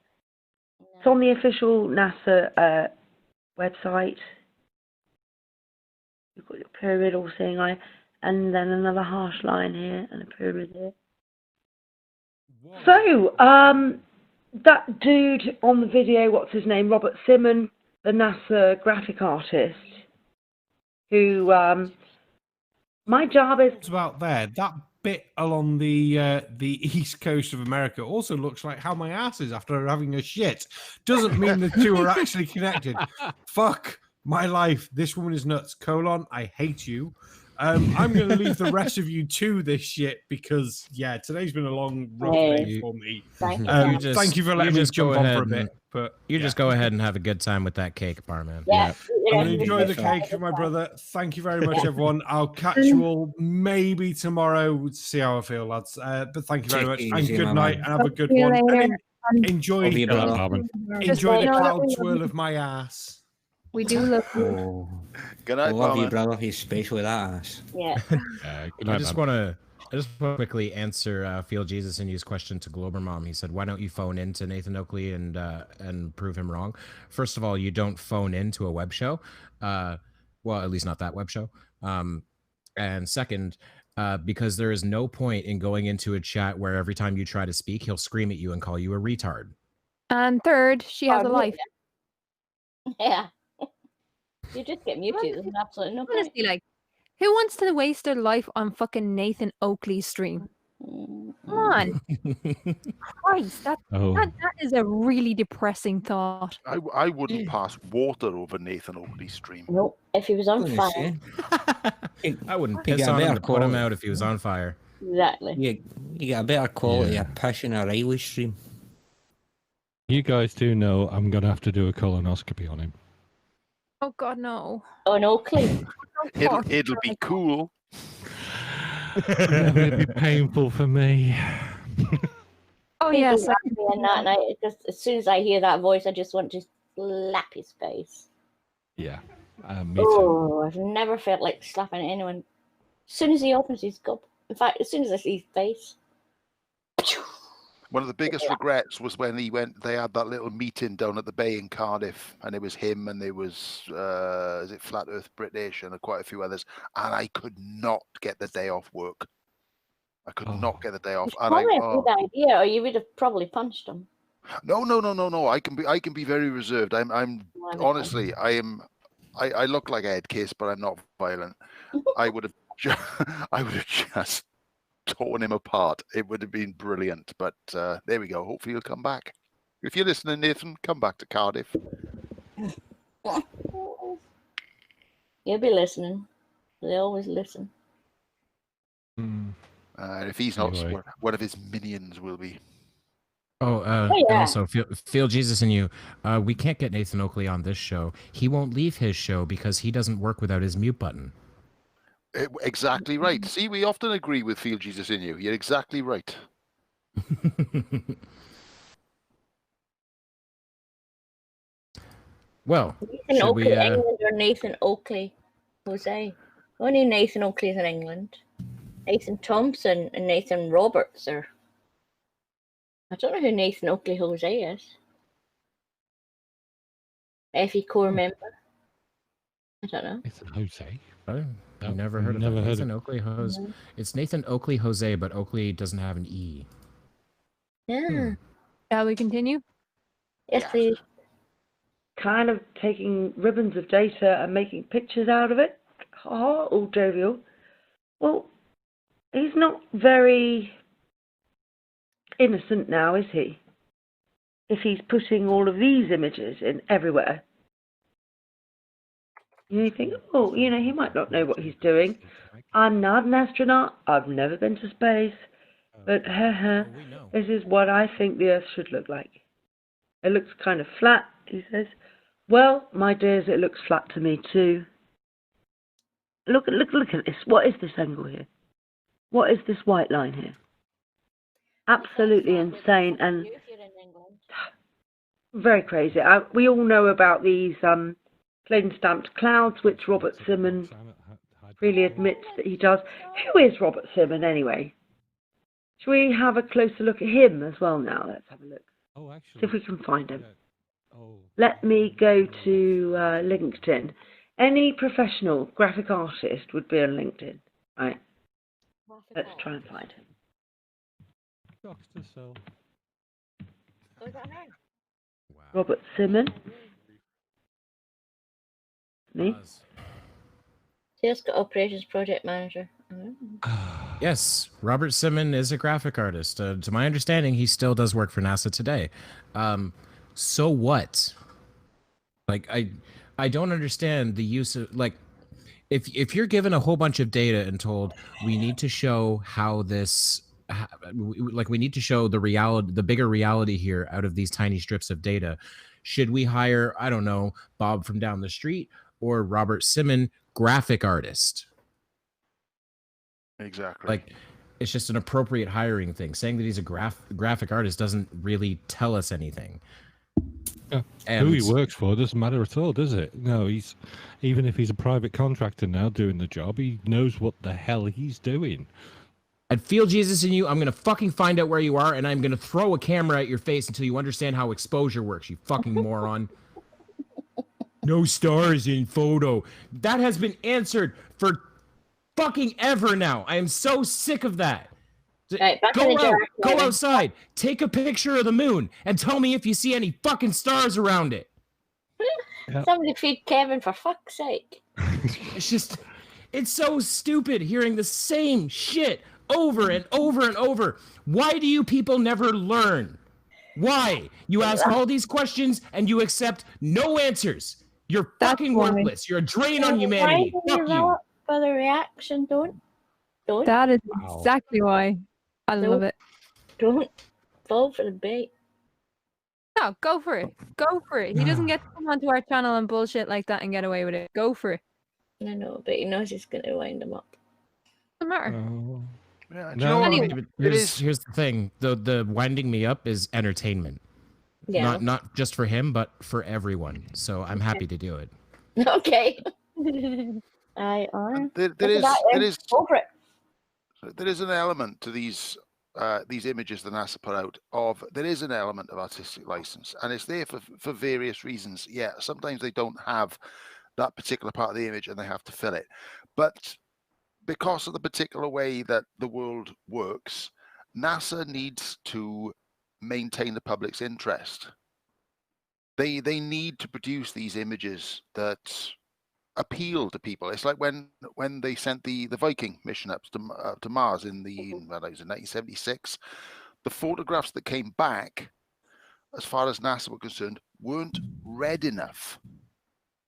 It's on the official NASA website. You've got your pyramid all-seeing eye, and then another harsh line here, and a pyramid here. So, that dude on the video, what's his name? Robert Simon, the NASA graphic artist, who, my job is... It's about there. That bit along the east coast of America also looks like how my ass is after having a shit. Doesn't mean the two are actually connected. Fuck my life. This woman is nuts. : I hate you. I'm going to leave the rest of you to this shit because, yeah, today's been a long, rough day for me. Thank you for letting me jump on for a bit. But just go ahead and have a good time with that cake, Barman. Yeah. I'm going to enjoy the cake for my brother. Thank you very much, everyone. I'll catch you all maybe tomorrow to see how I feel, lads. But thank you very much. And good night and have a good one. And enjoy the cloud swirl of my ass. We do love you. Good night, love you, Barman. brother. He's special with that ass. Yeah. I just want to quickly answer Feel Jesus and You's question to Glober Mom. He said, "Why don't you phone in to Nathan Oakley and prove him wrong?" First of all, you don't phone into a web show. Well, at least not that web show. And second, because there is no point in going into a chat where every time you try to speak, he'll scream at you and call you a retard. And third, she has a life. Yeah. You just get muted. There's absolutely no point. Honestly, like, who wants to waste their life on fucking Nathan Oakley's stream? Come on. Christ, that is a really depressing thought. I wouldn't pass water over Nathan Oakley's stream. Nope. If he was on fire. I wouldn't piss on him to put him out if he was on fire. Exactly. You get a better quality of piss in a railway stream. You guys do know I'm going to have to do a colonoscopy on him. Oh, God, no. Oh, an Oakley. It'll be cool. It'll be painful for me. Oh, yes. And that night, just as soon as I hear that voice, I just want to slap his face. Yeah. Me too. Oh, I've never felt like slapping anyone. As soon as he opens his cup. In fact, as soon as I see his face. One of the biggest regrets was when they had that little meeting down at the Bay in Cardiff, and it was him and there was, is it Flat Earth British and quite a few others, and I could not get the day off work. I could not get the day off. And Probably a good idea, or you would have probably punched him. No. I can be very reserved. I'm honestly, I look like a head case, but I'm not violent. I would have just torn him apart. It would have been brilliant, but there we go. Hopefully he'll come back. If you're listening, Nathan, come back to Cardiff. You'll be listening. They always listen. If he's not, one of his minions will be. And also, Feel Jesus and You. We can't get Nathan Oakley on this show. He won't leave his show because he doesn't work without his mute button. Exactly right. See, we often agree with Feel Jesus in You. You're exactly right. Well, Nathan Oakley, England or Nathan Oakley, Jose? Only Nathan Oakley's in England. Nathan Thompson and Nathan Roberts are. I don't know who Nathan Oakley Jose is. FE core member. I don't know. Nathan Jose. I've never heard of Nathan Oakley Jose. It's Nathan Oakley Jose, but Oakley doesn't have an E. Yeah. Shall we continue? Yes, please. Kind of taking ribbons of data and making pictures out of it. All jovial. Well, he's not very innocent now, is he? If he's putting all of these images in everywhere. You think, he might not know what he's doing. I'm not an astronaut. I've never been to space. But this is what I think the Earth should look like. It looks kind of flat, he says. Well, my dears, it looks flat to me too. Look at this. What is this angle here? What is this white line here? Absolutely insane. And very crazy. We all know about these plain stamped clouds, which Robert Simon freely admits that he does. Who is Robert Simon anyway? Shall we have a closer look at him as well now? Let's have a look. Oh, actually, See if we can find him. Oh. Let me go to LinkedIn. Any professional graphic artist would be on LinkedIn. Right. Let's try and find him. Dr. Cell. Robert Simon. Me. Just got operations project manager. Yes, Robert Simon is a graphic artist. To my understanding, he still does work for NASA today. So what? Like, I don't understand the use of, like, if you're given a whole bunch of data and told we need to show how this, like, we need to show the reality, the bigger reality here out of these tiny strips of data, should we hire, I don't know, Bob from down the street or Robert Simon, graphic artist? Exactly. Like, it's just an appropriate hiring thing. Saying that he's a graphic artist doesn't really tell us anything. Who he works for doesn't matter at all, does it? No, he's, even if he's a private contractor now doing the job, he knows what the hell he's doing. I'd feel Jesus in you. I'm gonna fucking find out where you are, and I'm gonna throw a camera at your face until you understand how exposure works, you fucking moron. No stars in photo. That has been answered for fucking ever now. I am so sick of that. Right, go out, go outside, take a picture of the moon, and tell me if you see any fucking stars around it. Somebody feed Kevin, for fuck's sake. It's just, it's so stupid hearing the same shit over and over and over. Why do you people never learn? Why? You ask all these questions and you accept no answers. You're fucking worthless. You're a drain on humanity. Fuck you. For the reaction, don't. That is exactly why. I love it. Don't fall for the bait. No, go for it. Go for it. He doesn't get to come onto our channel and bullshit like that and get away with it. Go for it. I know, but he knows he's going to wind him up. Doesn't matter. Yeah, No, Anyway. here's the thing. The winding me up is entertainment. Yeah. Not just for him, but for everyone. So I'm happy to do it. Okay. I are. There is an element to these images that NASA put out of, there is an element of artistic license, and it's there for various reasons. Yeah, sometimes they don't have that particular part of the image and they have to fill it, but because of the particular way that the world works, NASA needs to maintain the public's interest. They need to produce these images that appeal to people. It's like when they sent the Viking mission up to Mars in the, well, it was in 1976. The photographs that came back, as far as NASA were concerned, weren't red enough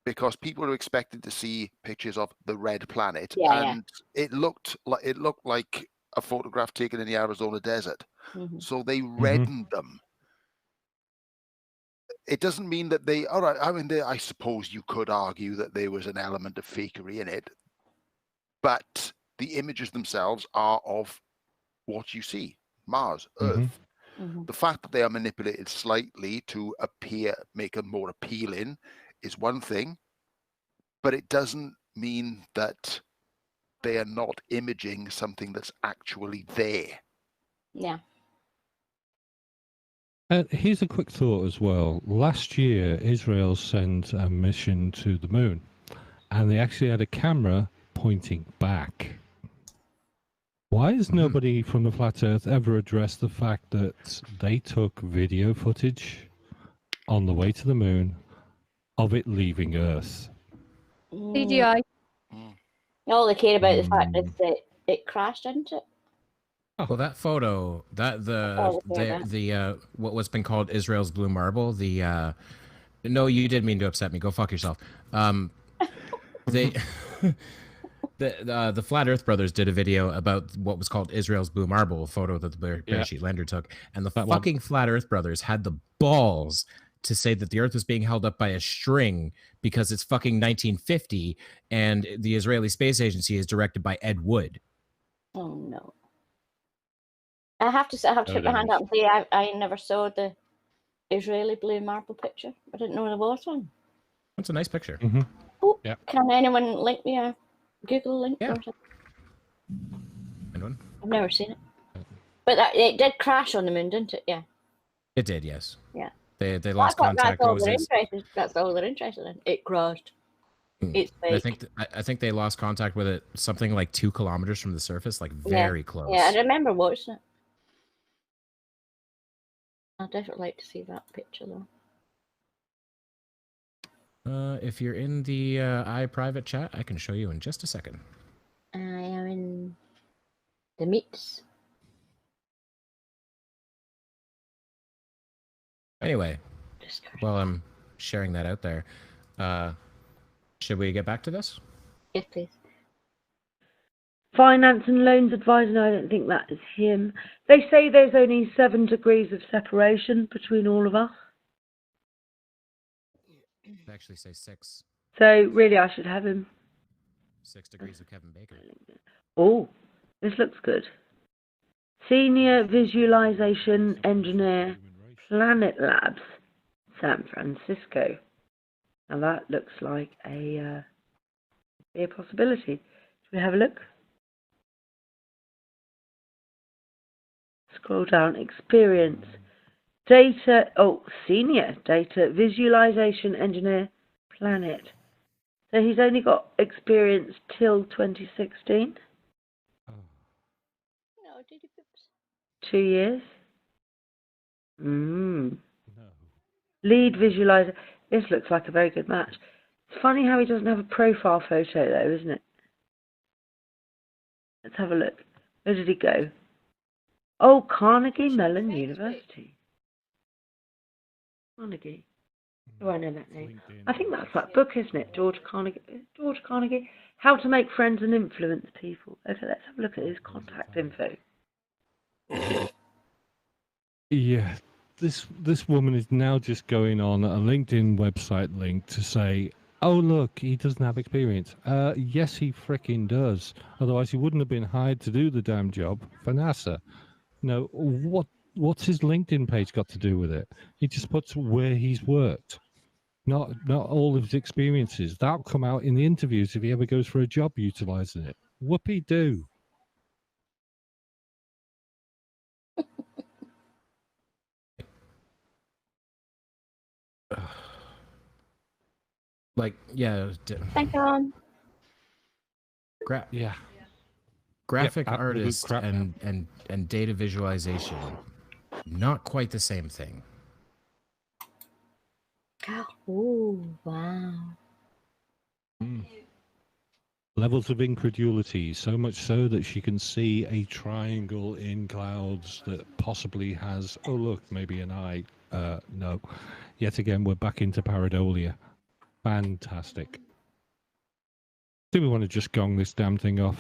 because people were expected to see pictures of the red planet, and it looked like a photograph taken in the Arizona desert. So they reddened them. It doesn't mean that they, all right, I mean, I suppose you could argue that there was an element of fakery in it, but the images themselves are of what you see, Mars, Earth. The fact that they are manipulated slightly to make them more appealing is one thing, but it doesn't mean that they are not imaging something that's actually there. Yeah. Here's a quick thought as well. Last year, Israel sent a mission to the moon, and they actually had a camera pointing back. Why has nobody from the Flat Earth ever addressed the fact that they took video footage on the way to the moon of it leaving Earth? CGI. All they care about the fact is that it crashed into it. Well, that photo, what's been called Israel's blue marble, no, you didn't mean to upset me. Go fuck yourself. The Flat Earth Brothers did a video about what was called Israel's blue marble, a photo that the Parachute Lander took, and the fucking Flat Earth Brothers had the balls to say that the Earth was being held up by a string because it's fucking 1950, and the Israeli Space Agency is directed by Ed Wood. Oh no. I have to put my hand up and say I never saw the Israeli blue marble picture. I didn't know there was one. That's a nice picture. Oh, yeah. Can anyone link me a Google link or something? Anyone? I've never seen it. But it did crash on the moon, didn't it? Yeah. It did, yes. Yeah. They lost contact. That's all they're interested in. It crashed. It's fake. I think they lost contact with it something like 2 kilometers from the surface, like very close. Yeah, I remember watching it. I'd definitely like to see that picture though. If you're in the EiE private chat, I can show you in just a second. I am in the meets. Anyway, while I'm sharing that out there, should we get back to this? Yes, please. Finance and loans advisor. No, I don't think that is him. They say there's only 7 degrees of separation between all of us. They actually say 6. So really, I should have him. 6 degrees of Kevin Bacon. Oh, this looks good. Senior Visualization Engineer, Planet Labs, San Francisco. Now that looks like a possibility. Should we have a look? Scroll down. Experience. Data. Oh, Senior Data Visualization Engineer, Planet. So he's only got experience till 2016. No, did you poops? 2 years. Lead visualizer. This looks like a very good match. It's funny how he doesn't have a profile photo though, isn't it? Let's have a look. Where did he go? Oh, Carnegie Mellon University. Carnegie. Oh, I know that name. I think that's that book, isn't it? George Carnegie. How to Make Friends and Influence People. Okay, let's have a look at his contact info. Yeah, this woman is now just going on a LinkedIn website link to say, oh look, he doesn't have experience. Yes, he fricking does. Otherwise, he wouldn't have been hired to do the damn job for NASA. No, what's his LinkedIn page got to do with it? He just puts where he's worked, not all of his experiences. That'll come out in the interviews if he ever goes for a job utilizing it. Whoopee do. Like, yeah. Thank you. Yeah. Graphic Yep, artist crap. and data visualization, not quite the same thing. Oh, wow. Levels of incredulity, so much so that she can see a triangle in clouds that possibly has, oh look, maybe an eye. No. Yet again, we're back into pareidolia. Fantastic. Do we want to just gong this damn thing off?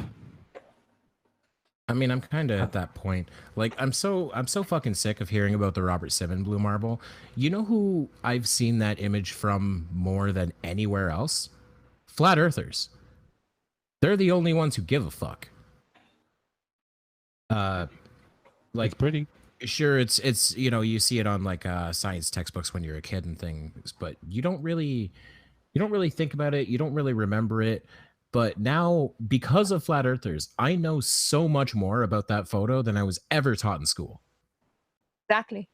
I mean, I'm kind of at that point. Like, I'm so fucking sick of hearing about the Robert Simon Blue Marble. You know who I've seen that image from more than anywhere else? Flat Earthers. They're the only ones who give a fuck. Like, it's pretty. Sure, it's you know, you see it on like science textbooks when you're a kid and things, but you don't really think about it. You don't really remember it. But now, because of Flat Earthers, I know so much more about that photo than I was ever taught in school. Exactly.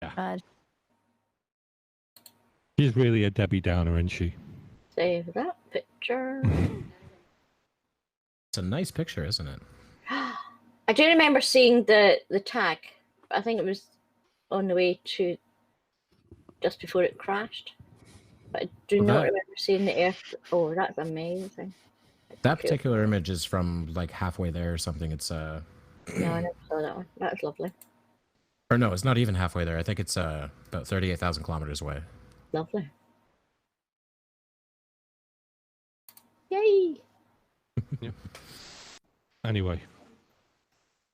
Yeah. She's really a Debbie Downer, isn't she? Save that picture. It's a nice picture, isn't it? I do remember seeing the tag. I think it was on the way to just before it crashed. But I do not remember seeing the Earth. Oh, that's amazing. That particular image is from like halfway there or something. It's No, I never saw that one. That's lovely. Or no, it's not even halfway there. I think it's about 38,000 kilometers away. Lovely. Yay! Anyway,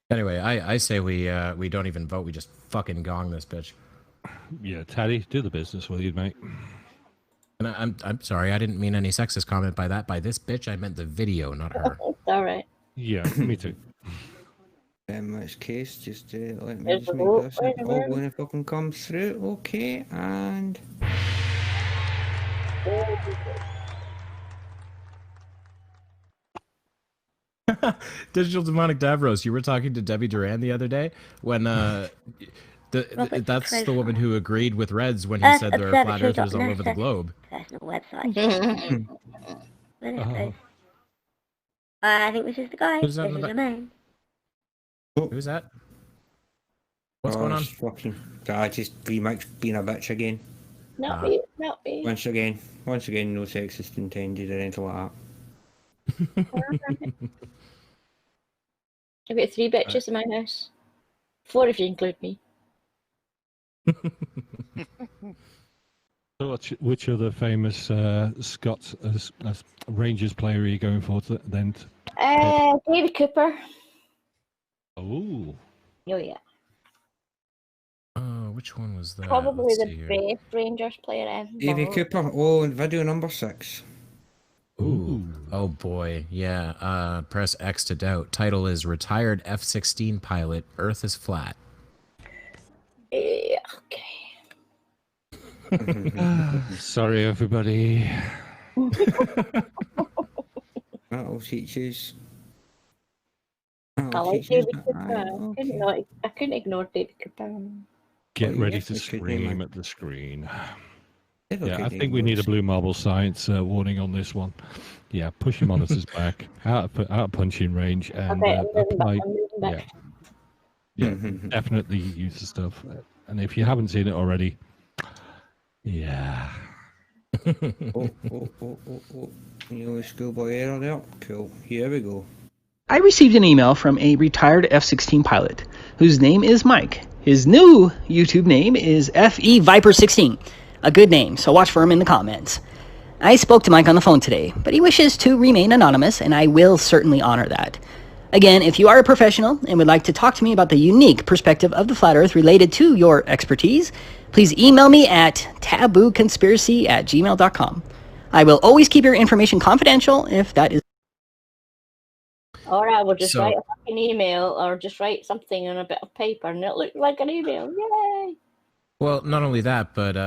I say we don't even vote. We just fucking gong this bitch. Yeah, Tatty, do the business, will you, mate? And I'm sorry, I didn't mean any sexist comment by that. By this bitch, I meant the video, not her. It's all right. Yeah, me too. In which case, just let me There's just the make vote. this Wait a all minute. when it fucking comes through. Okay, and Digital Demonic Davros, you were talking to Debbie Duran the other day when that's the woman who agreed with Reds when he said there are flat earthers all over the globe. Website. I think this is the guy. Who's This that is in the the man. Who's that? What's going on? Fucking, just remix being a bitch again. Not me. Not me. Once again, no sexist intended or anything like I've got 3 bitches in my house. 4 if you include me. So which other famous Scots Rangers player are you going for then? David Cooper. Oh. Oh yeah. Which one was that? Probably Let's the see here. best Rangers player ever. that. Davy Cooper. Oh, and video number 6. Ooh. Oh boy, yeah. Press X to doubt. Title is Retired F-16 Pilot. Earth is Flat. Yeah, okay. Sorry, everybody. That'll teach us. I like David Cooper. I couldn't ignore David Cooper. Get ready yes, to we could, scream at the screen. Never Yeah, could I think we need a ignore Blue Marble Science warning on this one. Yeah, push your monitors back, out of punching range, and apply. Yeah, definitely use the stuff. And if you haven't seen it already, yeah. oh. Schoolboy error there. Cool. Here we go. I received an email from a retired F-16 pilot whose name is Mike. His new YouTube name is FE Viper 16. A good name, so watch for him in the comments. I spoke to Mike on the phone today, but he wishes to remain anonymous, and I will certainly honor that. Again, if you are a professional and would like to talk to me about the unique perspective of the Flat Earth related to your expertise, please email me at tabooconspiracy@gmail.com. I will always keep your information confidential if that is... Or I will just write a fucking email or just write something on a bit of paper and it'll look like an email. Yay! Well, not only that, but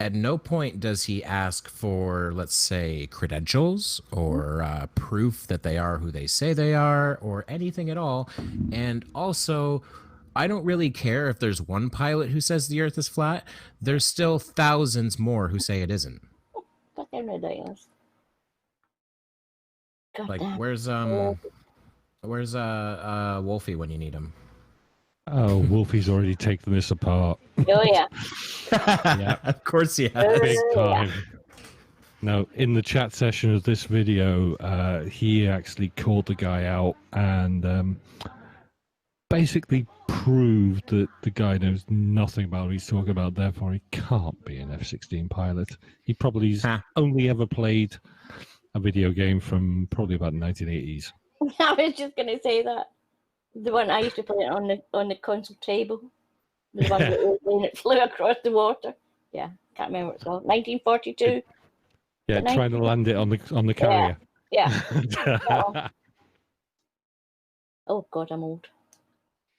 at no point does he ask for, let's say, credentials or proof that they are who they say they are or anything at all. And also, I don't really care if there's one pilot who says the Earth is flat. There's still thousands more who say it isn't. Fucking ridiculous. God Like, damn. where's Wolfie when you need him? Oh, Wolfie's already taken this apart. Oh yeah. Yeah, of course he has. Big time. No, in the chat session of this video, he actually called the guy out and basically proved that the guy knows nothing about what he's talking about, therefore he can't be an F-16 pilot. He probably's only ever played a video game from probably about the 1980s. I was just gonna say that. The one I used to play on the console table. The one that was when it flew across the water. Yeah, can't remember what it's called. 1942. Yeah, trying to land it on the carrier. Yeah. Oh god, I'm old.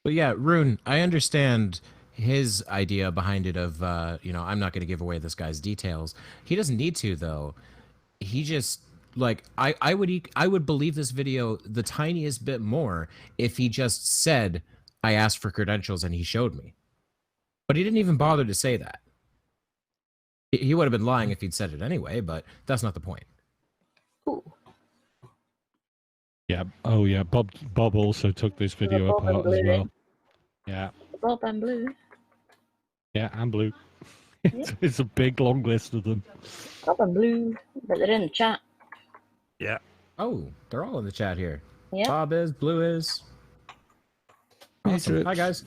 But yeah, Rune, I understand his idea behind it of, I'm not going to give away this guy's details. He doesn't need to, though. He just, I would believe this video the tiniest bit more if he just said, I asked for credentials and he showed me. But he didn't even bother to say that. He would have been lying if he'd said it anyway, but that's not the point. Ooh. Yeah. Oh, yeah. Bob also took this video apart as well. Yeah. Bob and Blue. Yeah, and Blue. It's a big, long list of them. Bob and Blue. But they're in the chat. Yeah. Oh, they're all in the chat here. Yeah. Bob is, Blue is. Awesome. Hi, guys.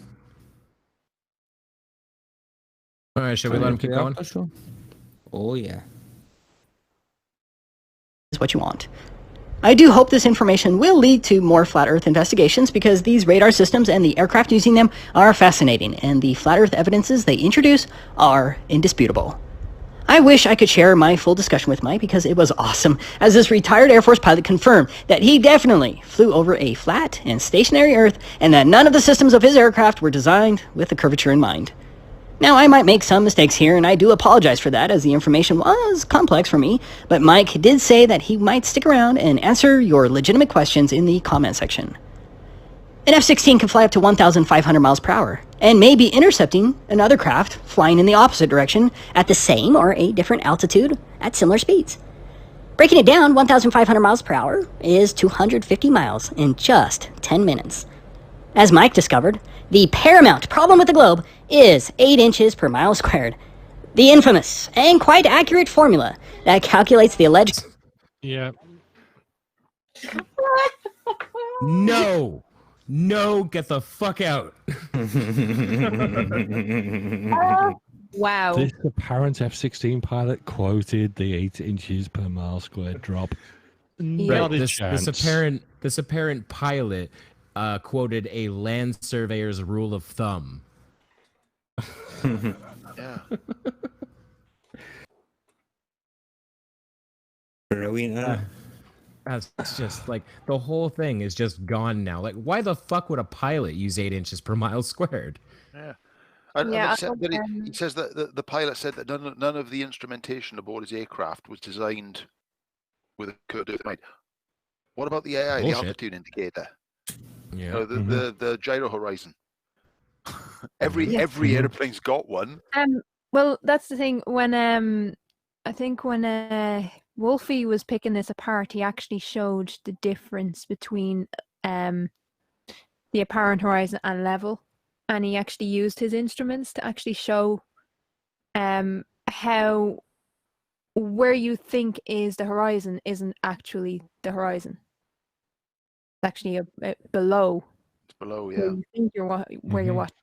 All right, shall we let him keep going? Oh, yeah. Is what you want. I do hope this information will lead to more Flat Earth investigations because these radar systems and the aircraft using them are fascinating, and the Flat Earth evidences they introduce are indisputable. I wish I could share my full discussion with Mike because it was awesome, as this retired Air Force pilot confirmed that he definitely flew over a flat and stationary Earth and that none of the systems of his aircraft were designed with the curvature in mind. Now, I might make some mistakes here, and I do apologize for that, as the information was complex for me, but Mike did say that he might stick around and answer your legitimate questions in the comment section. An F-16 can fly up to 1,500 miles per hour, and may be intercepting another craft flying in the opposite direction at the same or a different altitude at similar speeds. Breaking it down, 1,500 miles per hour is 250 miles in just 10 minutes. As Mike discovered, the paramount problem with the globe is 8 inches per mile squared. The infamous and quite accurate formula that calculates the alleged... Yeah. No, get the fuck out. Wow. This apparent F-16 pilot quoted the 8 inches per mile squared drop. Not a chance. This apparent pilot quoted a land surveyor's rule of thumb. Yeah. Brilliant. That's just like the whole thing is just gone now. Like, why the fuck would a pilot use 8 inches per mile squared? Yeah. And he says that the pilot said that none of the instrumentation aboard his aircraft was designed with a curved Earth in mind. What about the AI, the altitude indicator? Yeah. The gyro horizon. Every airplane's got one. Well, that's the thing. When I think when Wolfie was picking this apart, he actually showed the difference between the apparent horizon and level, and he actually used his instruments to actually show how where you think is the horizon isn't actually the horizon. It's actually below. It's below, yeah. Where you think where you're watching.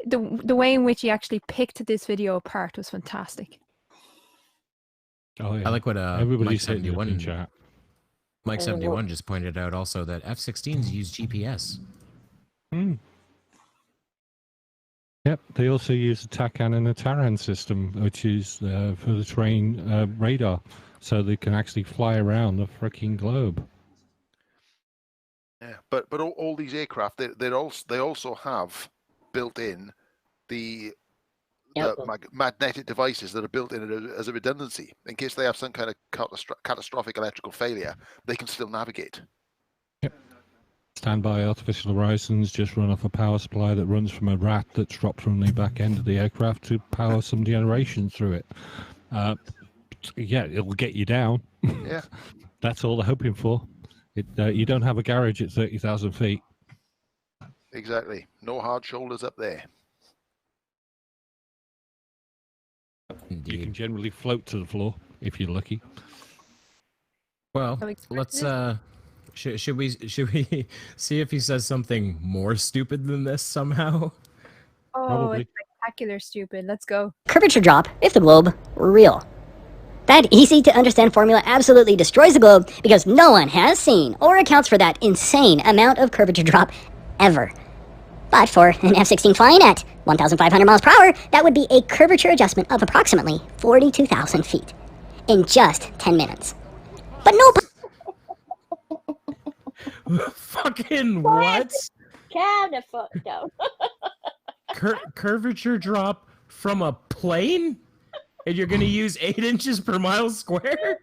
The way in which he actually picked this video apart was fantastic. Oh, yeah. I like what Everybody's Mike hitting it in 71 chat. Mike 71 just pointed out also that F-16s use GPS. Yep, they also use a TACAN and a TARAN system, which is for the terrain radar, so they can actually fly around the freaking globe. Yeah, but all these aircraft, they also have built in the magnetic devices that are built in as a redundancy in case they have some kind of catastrophic electrical failure. They can still navigate. Yep. Standby artificial horizons just run off a power supply that runs from a rat that's dropped from the back end of the aircraft to power some generation through it. Yeah, it'll get you down. Yeah, that's all they're hoping for. You don't have a garage at 30,000 feet. Exactly. No hard shoulders up there. Indeed. You can generally float to the floor if you're lucky. Well, let's should we see if he says something more stupid than this somehow? Oh, Probably. it's spectacular stupid. Let's go. Curvature drop if the globe were real. That easy to understand formula absolutely destroys the globe because no one has seen or accounts for that insane amount of curvature drop ever. But for an F-16 flying at 1,500 miles per hour, that would be a curvature adjustment of approximately 42,000 feet in just 10 minutes. But no... Fucking what? Calm the fuck down. Curvature drop from a plane? And you're going to use 8 inches per mile square?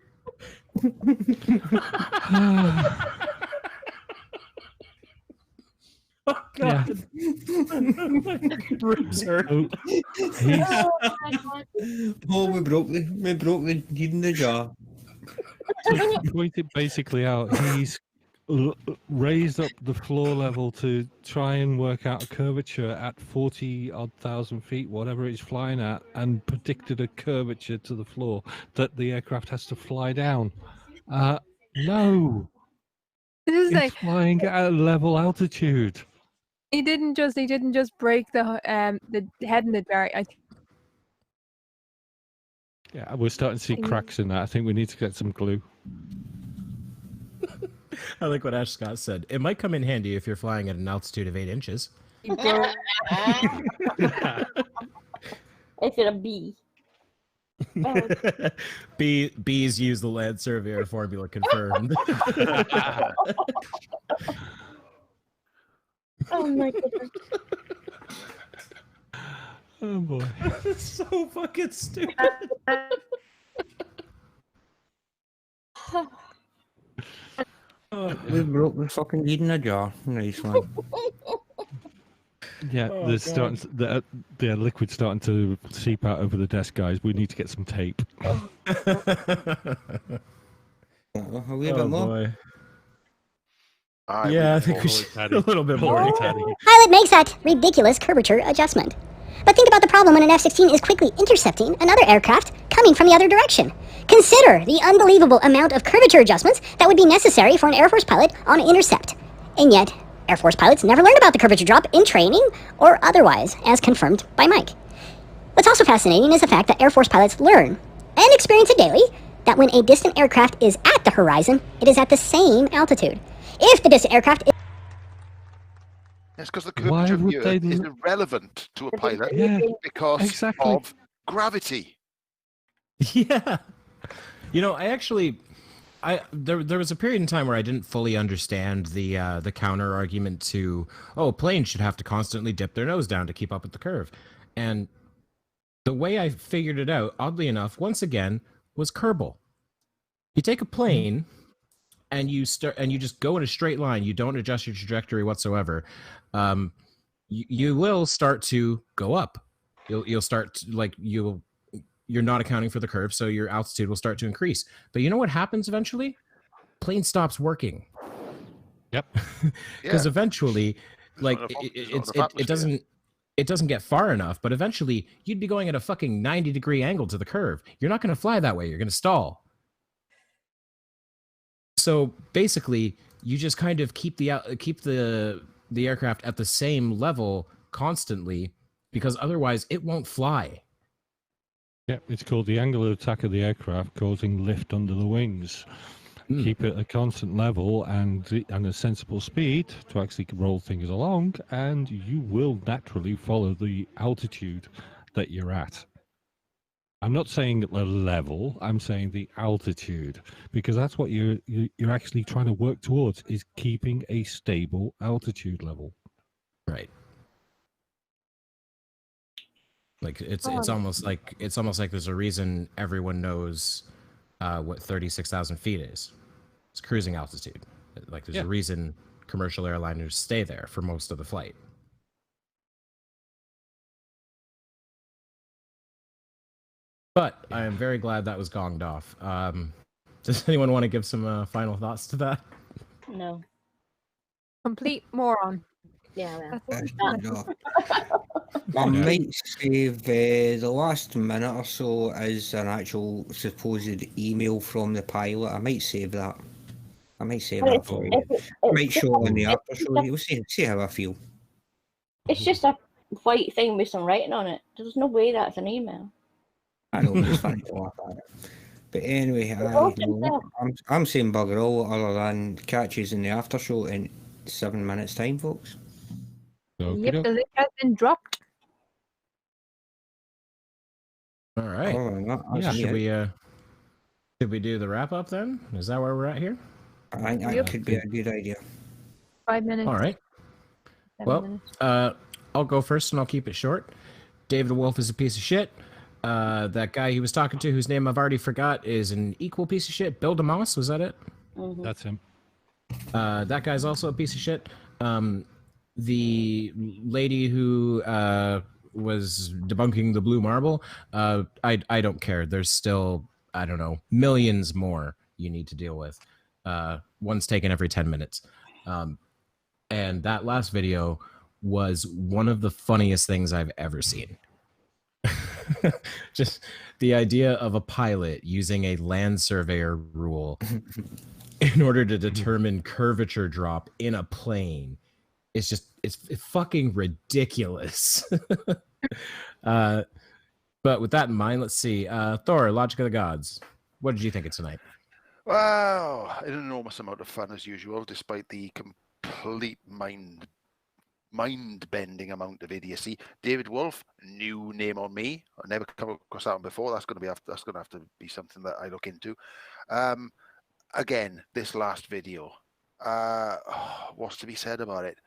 Oh, God. Ribs hurt. Oh, we broke the teeth in the jaw. To point it basically out, he's raised up the floor level to try and work out a curvature at 40,000 feet, whatever it's flying at, and predicted a curvature to the floor that the aircraft has to fly down. No, This is it's like flying at a level altitude. he didn't just break the head in the jar. Yeah, we're starting to see cracks in that. I think we need to get some glue. I like what Ash Scott said. It might come in handy if you're flying at an altitude of 8 inches. If you're a bee. He broke the head in the jar. I think. If you're a bee. He didn't just break the head in the jar. I think. If you're a bee. Bees use the land surveyor formula confirmed. Oh my goodness. Oh boy. That's so fucking stupid. We broke the fucking lead in a jar. Nice one. Yeah, Oh, there's God. starting the liquid's starting to seep out over the desk, guys. We need to get some tape. A wee bit more. Boy. I Yeah, I would think we call should it add a little bit more. Pilot makes that ridiculous curvature adjustment. But think about the problem when an F-16 is quickly intercepting another aircraft coming from the other direction. Consider the unbelievable amount of curvature adjustments that would be necessary for an Air Force pilot on an intercept. And yet, Air Force pilots never learn about the curvature drop in training or otherwise, as confirmed by Mike. What's also fascinating is the fact that Air Force pilots learn and experience it daily that when a distant aircraft is at the horizon, it is at the same altitude. If the distant aircraft is... Yes, because the curvature of the Earth is irrelevant to a pilot because of gravity. Yeah. You know, there was a period in time where I didn't fully understand the counter argument to, planes should have to constantly dip their nose down to keep up with the curve. And the way I figured it out, oddly enough, once again, was Kerbal. You take a plane and you just go in a straight line. You don't adjust your trajectory whatsoever. You will start to go up. You'll start to, you're not accounting for the curve, so your altitude will start to increase. But you know what happens eventually? Plane stops working. Yep. Because eventually, it doesn't get far enough, but eventually you'd be going at a fucking 90-degree angle to the curve. You're not going to fly that way. You're going to stall. So basically, you just kind of keep the aircraft at the same level constantly, because otherwise it won't fly. Yeah, it's called the angle of attack of the aircraft causing lift under the wings. Keep it at a constant level and a sensible speed to actually roll things along, and you will naturally follow the altitude that you're at. I'm not saying the level, I'm saying the altitude, because that's what you're actually trying to work towards, is keeping a stable altitude level. Right. Like it's almost like there's a reason everyone knows what 36,000 feet is. It's cruising altitude. Like there's a reason commercial airliners stay there for most of the flight. But I am very glad that was gonged off. Does anyone want to give some final thoughts to that? No. Complete moron. Yeah, I might save the last minute or so as an actual supposed email from the pilot. I might save that. I might save that for you. Might show on the after show. We'll see how I feel. It's just a white thing with some writing on it. There's no way that's an email. I know, but it's funny to laugh at it. But anyway, I'm saying bugger all other than catches in the after show in 7 minutes time, folks. Yep, the link has been dropped. All right. Should we do the wrap up then? Is that where we're at here? I think that could be a good idea. 5 minutes. All right. 7 minutes. I'll go first and I'll keep it short. David Wolf is a piece of shit. That guy he was talking to, whose name I've already forgot, is an equal piece of shit. Bill DeMoss, was that it? Mm-hmm. That's him. That guy's also a piece of shit. The lady who was debunking the blue marble, I don't care. There's still, I don't know, millions more you need to deal with. One's taken every 10 minutes. And that last video was one of the funniest things I've ever seen. Just the idea of a pilot using a land surveyor rule in order to determine curvature drop in a plane. It's fucking ridiculous. But with that in mind, let's see. Thor, Logic of the Gods. What did you think of tonight? Wow, an enormous amount of fun as usual, despite the complete mind mind-bending amount of idiocy. David Wolf, new name on me. I never come across that one before. That's going to have to be something that I look into. Again, this last video, what's to be said about it?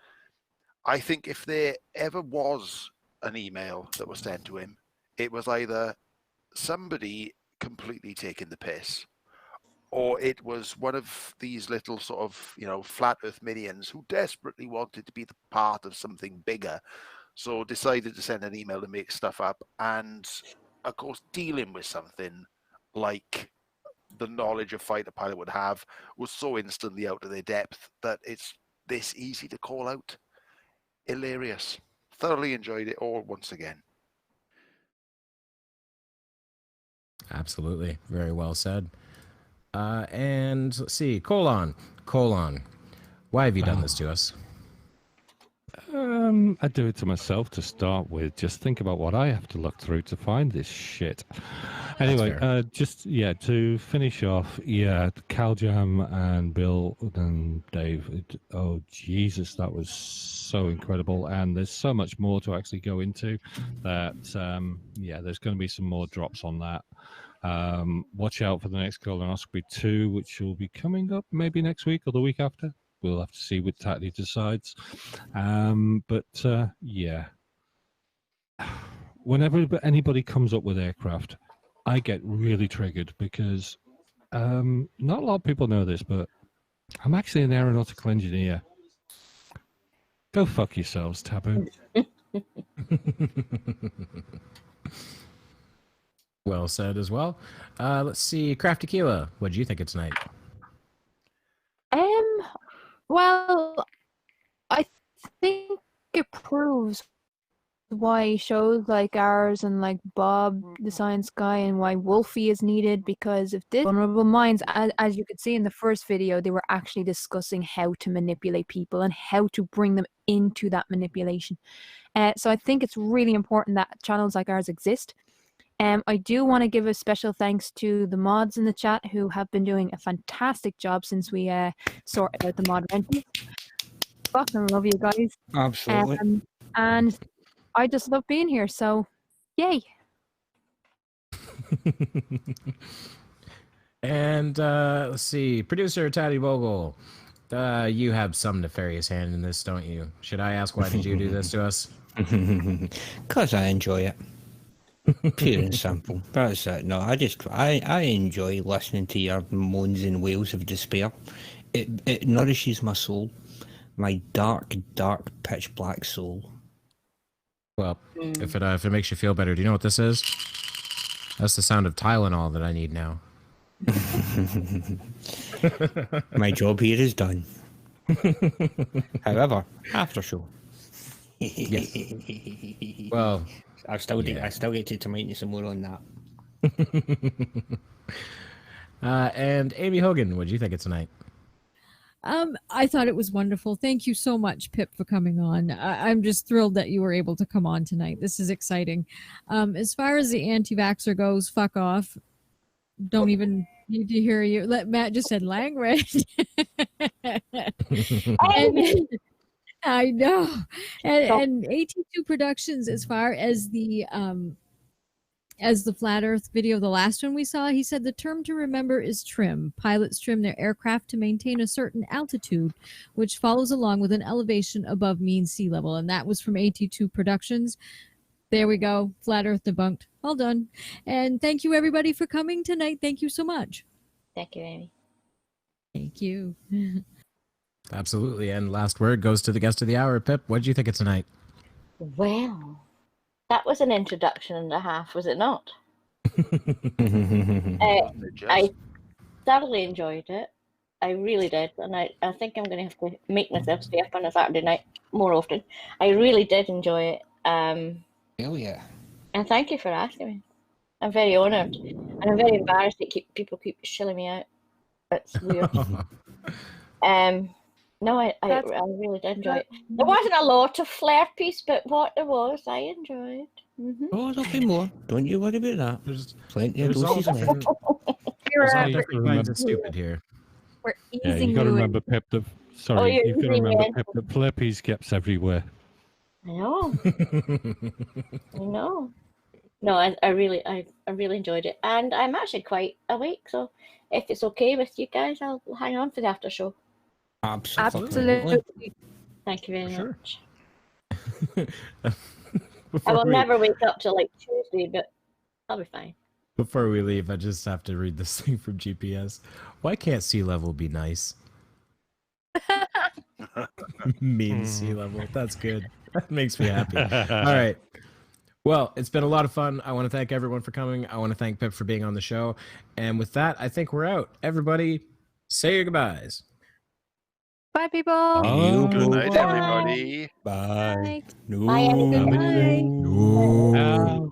I think if there ever was an email that was sent to him, it was either somebody completely taking the piss, or it was one of these little sort of, flat earth minions who desperately wanted to be the part of something bigger, so decided to send an email to make stuff up. And of course, dealing with something like the knowledge a fighter pilot would have was so instantly out of their depth that it's this easy to call out. Hilarious. Thoroughly enjoyed it all once again. Absolutely. Very well said. And let's see, colon. Why have you done this to us? I do it to myself to start with. Just think about what I have to look through to find this shit. Anyway, to finish off, Caljam and Bill and Dave. Oh Jesus, that was so incredible, and there's so much more to actually go into. That there's going to be some more drops on that. Watch out for the next colonoscopy 2, which will be coming up maybe next week or the week after. We'll have to see what Tatty decides. Whenever anybody comes up with aircraft, I get really triggered because not a lot of people know this, but I'm actually an aeronautical engineer. Go fuck yourselves, Taboo. Well said as well. Let's see, Krafty Keelah, what do you think of tonight? Well, I think it proves why shows like ours and like Bob the Science Guy and why Wolfie is needed, because if this Vulnerable Minds, as you could see in the first video, they were actually discussing how to manipulate people and how to bring them into that manipulation. So I think it's really important that channels like ours exist. I do want to give a special thanks to the mods in the chat who have been doing a fantastic job since we sorted out the mod rentals. Fucking love you guys. Absolutely. And I just love being here, so yay. And let's see, producer Tattie-Bogle, you have some nefarious hand in this, don't you? Should I ask why did you do this to us? Because I enjoy it. Pure and simple. That's it. No, I enjoy listening to your moans and wails of despair. It nourishes my soul, my dark, pitch black soul. Well, if it makes you feel better, do you know what this is? That's the sound of Tylenol that I need now. My job here is done. However, after show. Yes. Well, I still get to tomato some more on that. And Aimee Hogan, what do you think of tonight? I thought it was wonderful. Thank you so much, Pip, for coming on. I'm just thrilled that you were able to come on tonight. This is exciting. As far as the anti-vaxxer goes, fuck off. Don't even need to hear you. Matt just said language. I know. And AT2 Productions, as far as the Flat Earth video, the last one we saw, he said the term to remember is trim. Pilots trim their aircraft to maintain a certain altitude, which follows along with an elevation above mean sea level. And that was from AT2 Productions. There we go. Flat Earth debunked. Well done. And thank you, everybody, for coming tonight. Thank you so much. Thank you, Amy. Thank you. Absolutely. And last word goes to the guest of the hour. Pip, what did you think of tonight? Well, that was an introduction and a half, was it not? I thoroughly enjoyed it. I really did. And I think I'm going to have to make myself stay up on a Saturday night more often. I really did enjoy it. Hell yeah. And thank you for asking me. I'm very honoured. And I'm very embarrassed that people keep shilling me out. That's weird. No, I really did enjoy it. There wasn't a lot of Flerpies, but what there was, I enjoyed. Mm-hmm. Oh, there'll be more. Don't you worry about that. There's plenty of doses left. There's all different kinds of stupid here. We're Yeah, easing you got to you remember, Pip. You've got to remember, Pip. The Flerpies gets everywhere. I know. I know. No, I really enjoyed it, and I'm actually quite awake. So, if it's okay with you guys, I'll hang on for the after show. Absolutely. Thank you very Sure. much. I Before will we- never wake up till like Tuesday, but I'll be fine. Before we leave, I just have to read this thing from GPS. Why can't sea level be nice? Mean sea level. That's good. That makes me happy. All right. Well, it's been a lot of fun. I want to thank everyone for coming. I want to thank Pip for being on the show. And with that, I think we're out. Everybody, say your goodbyes. Bye, people. Good night, everybody. Bye. Bye, everybody. No.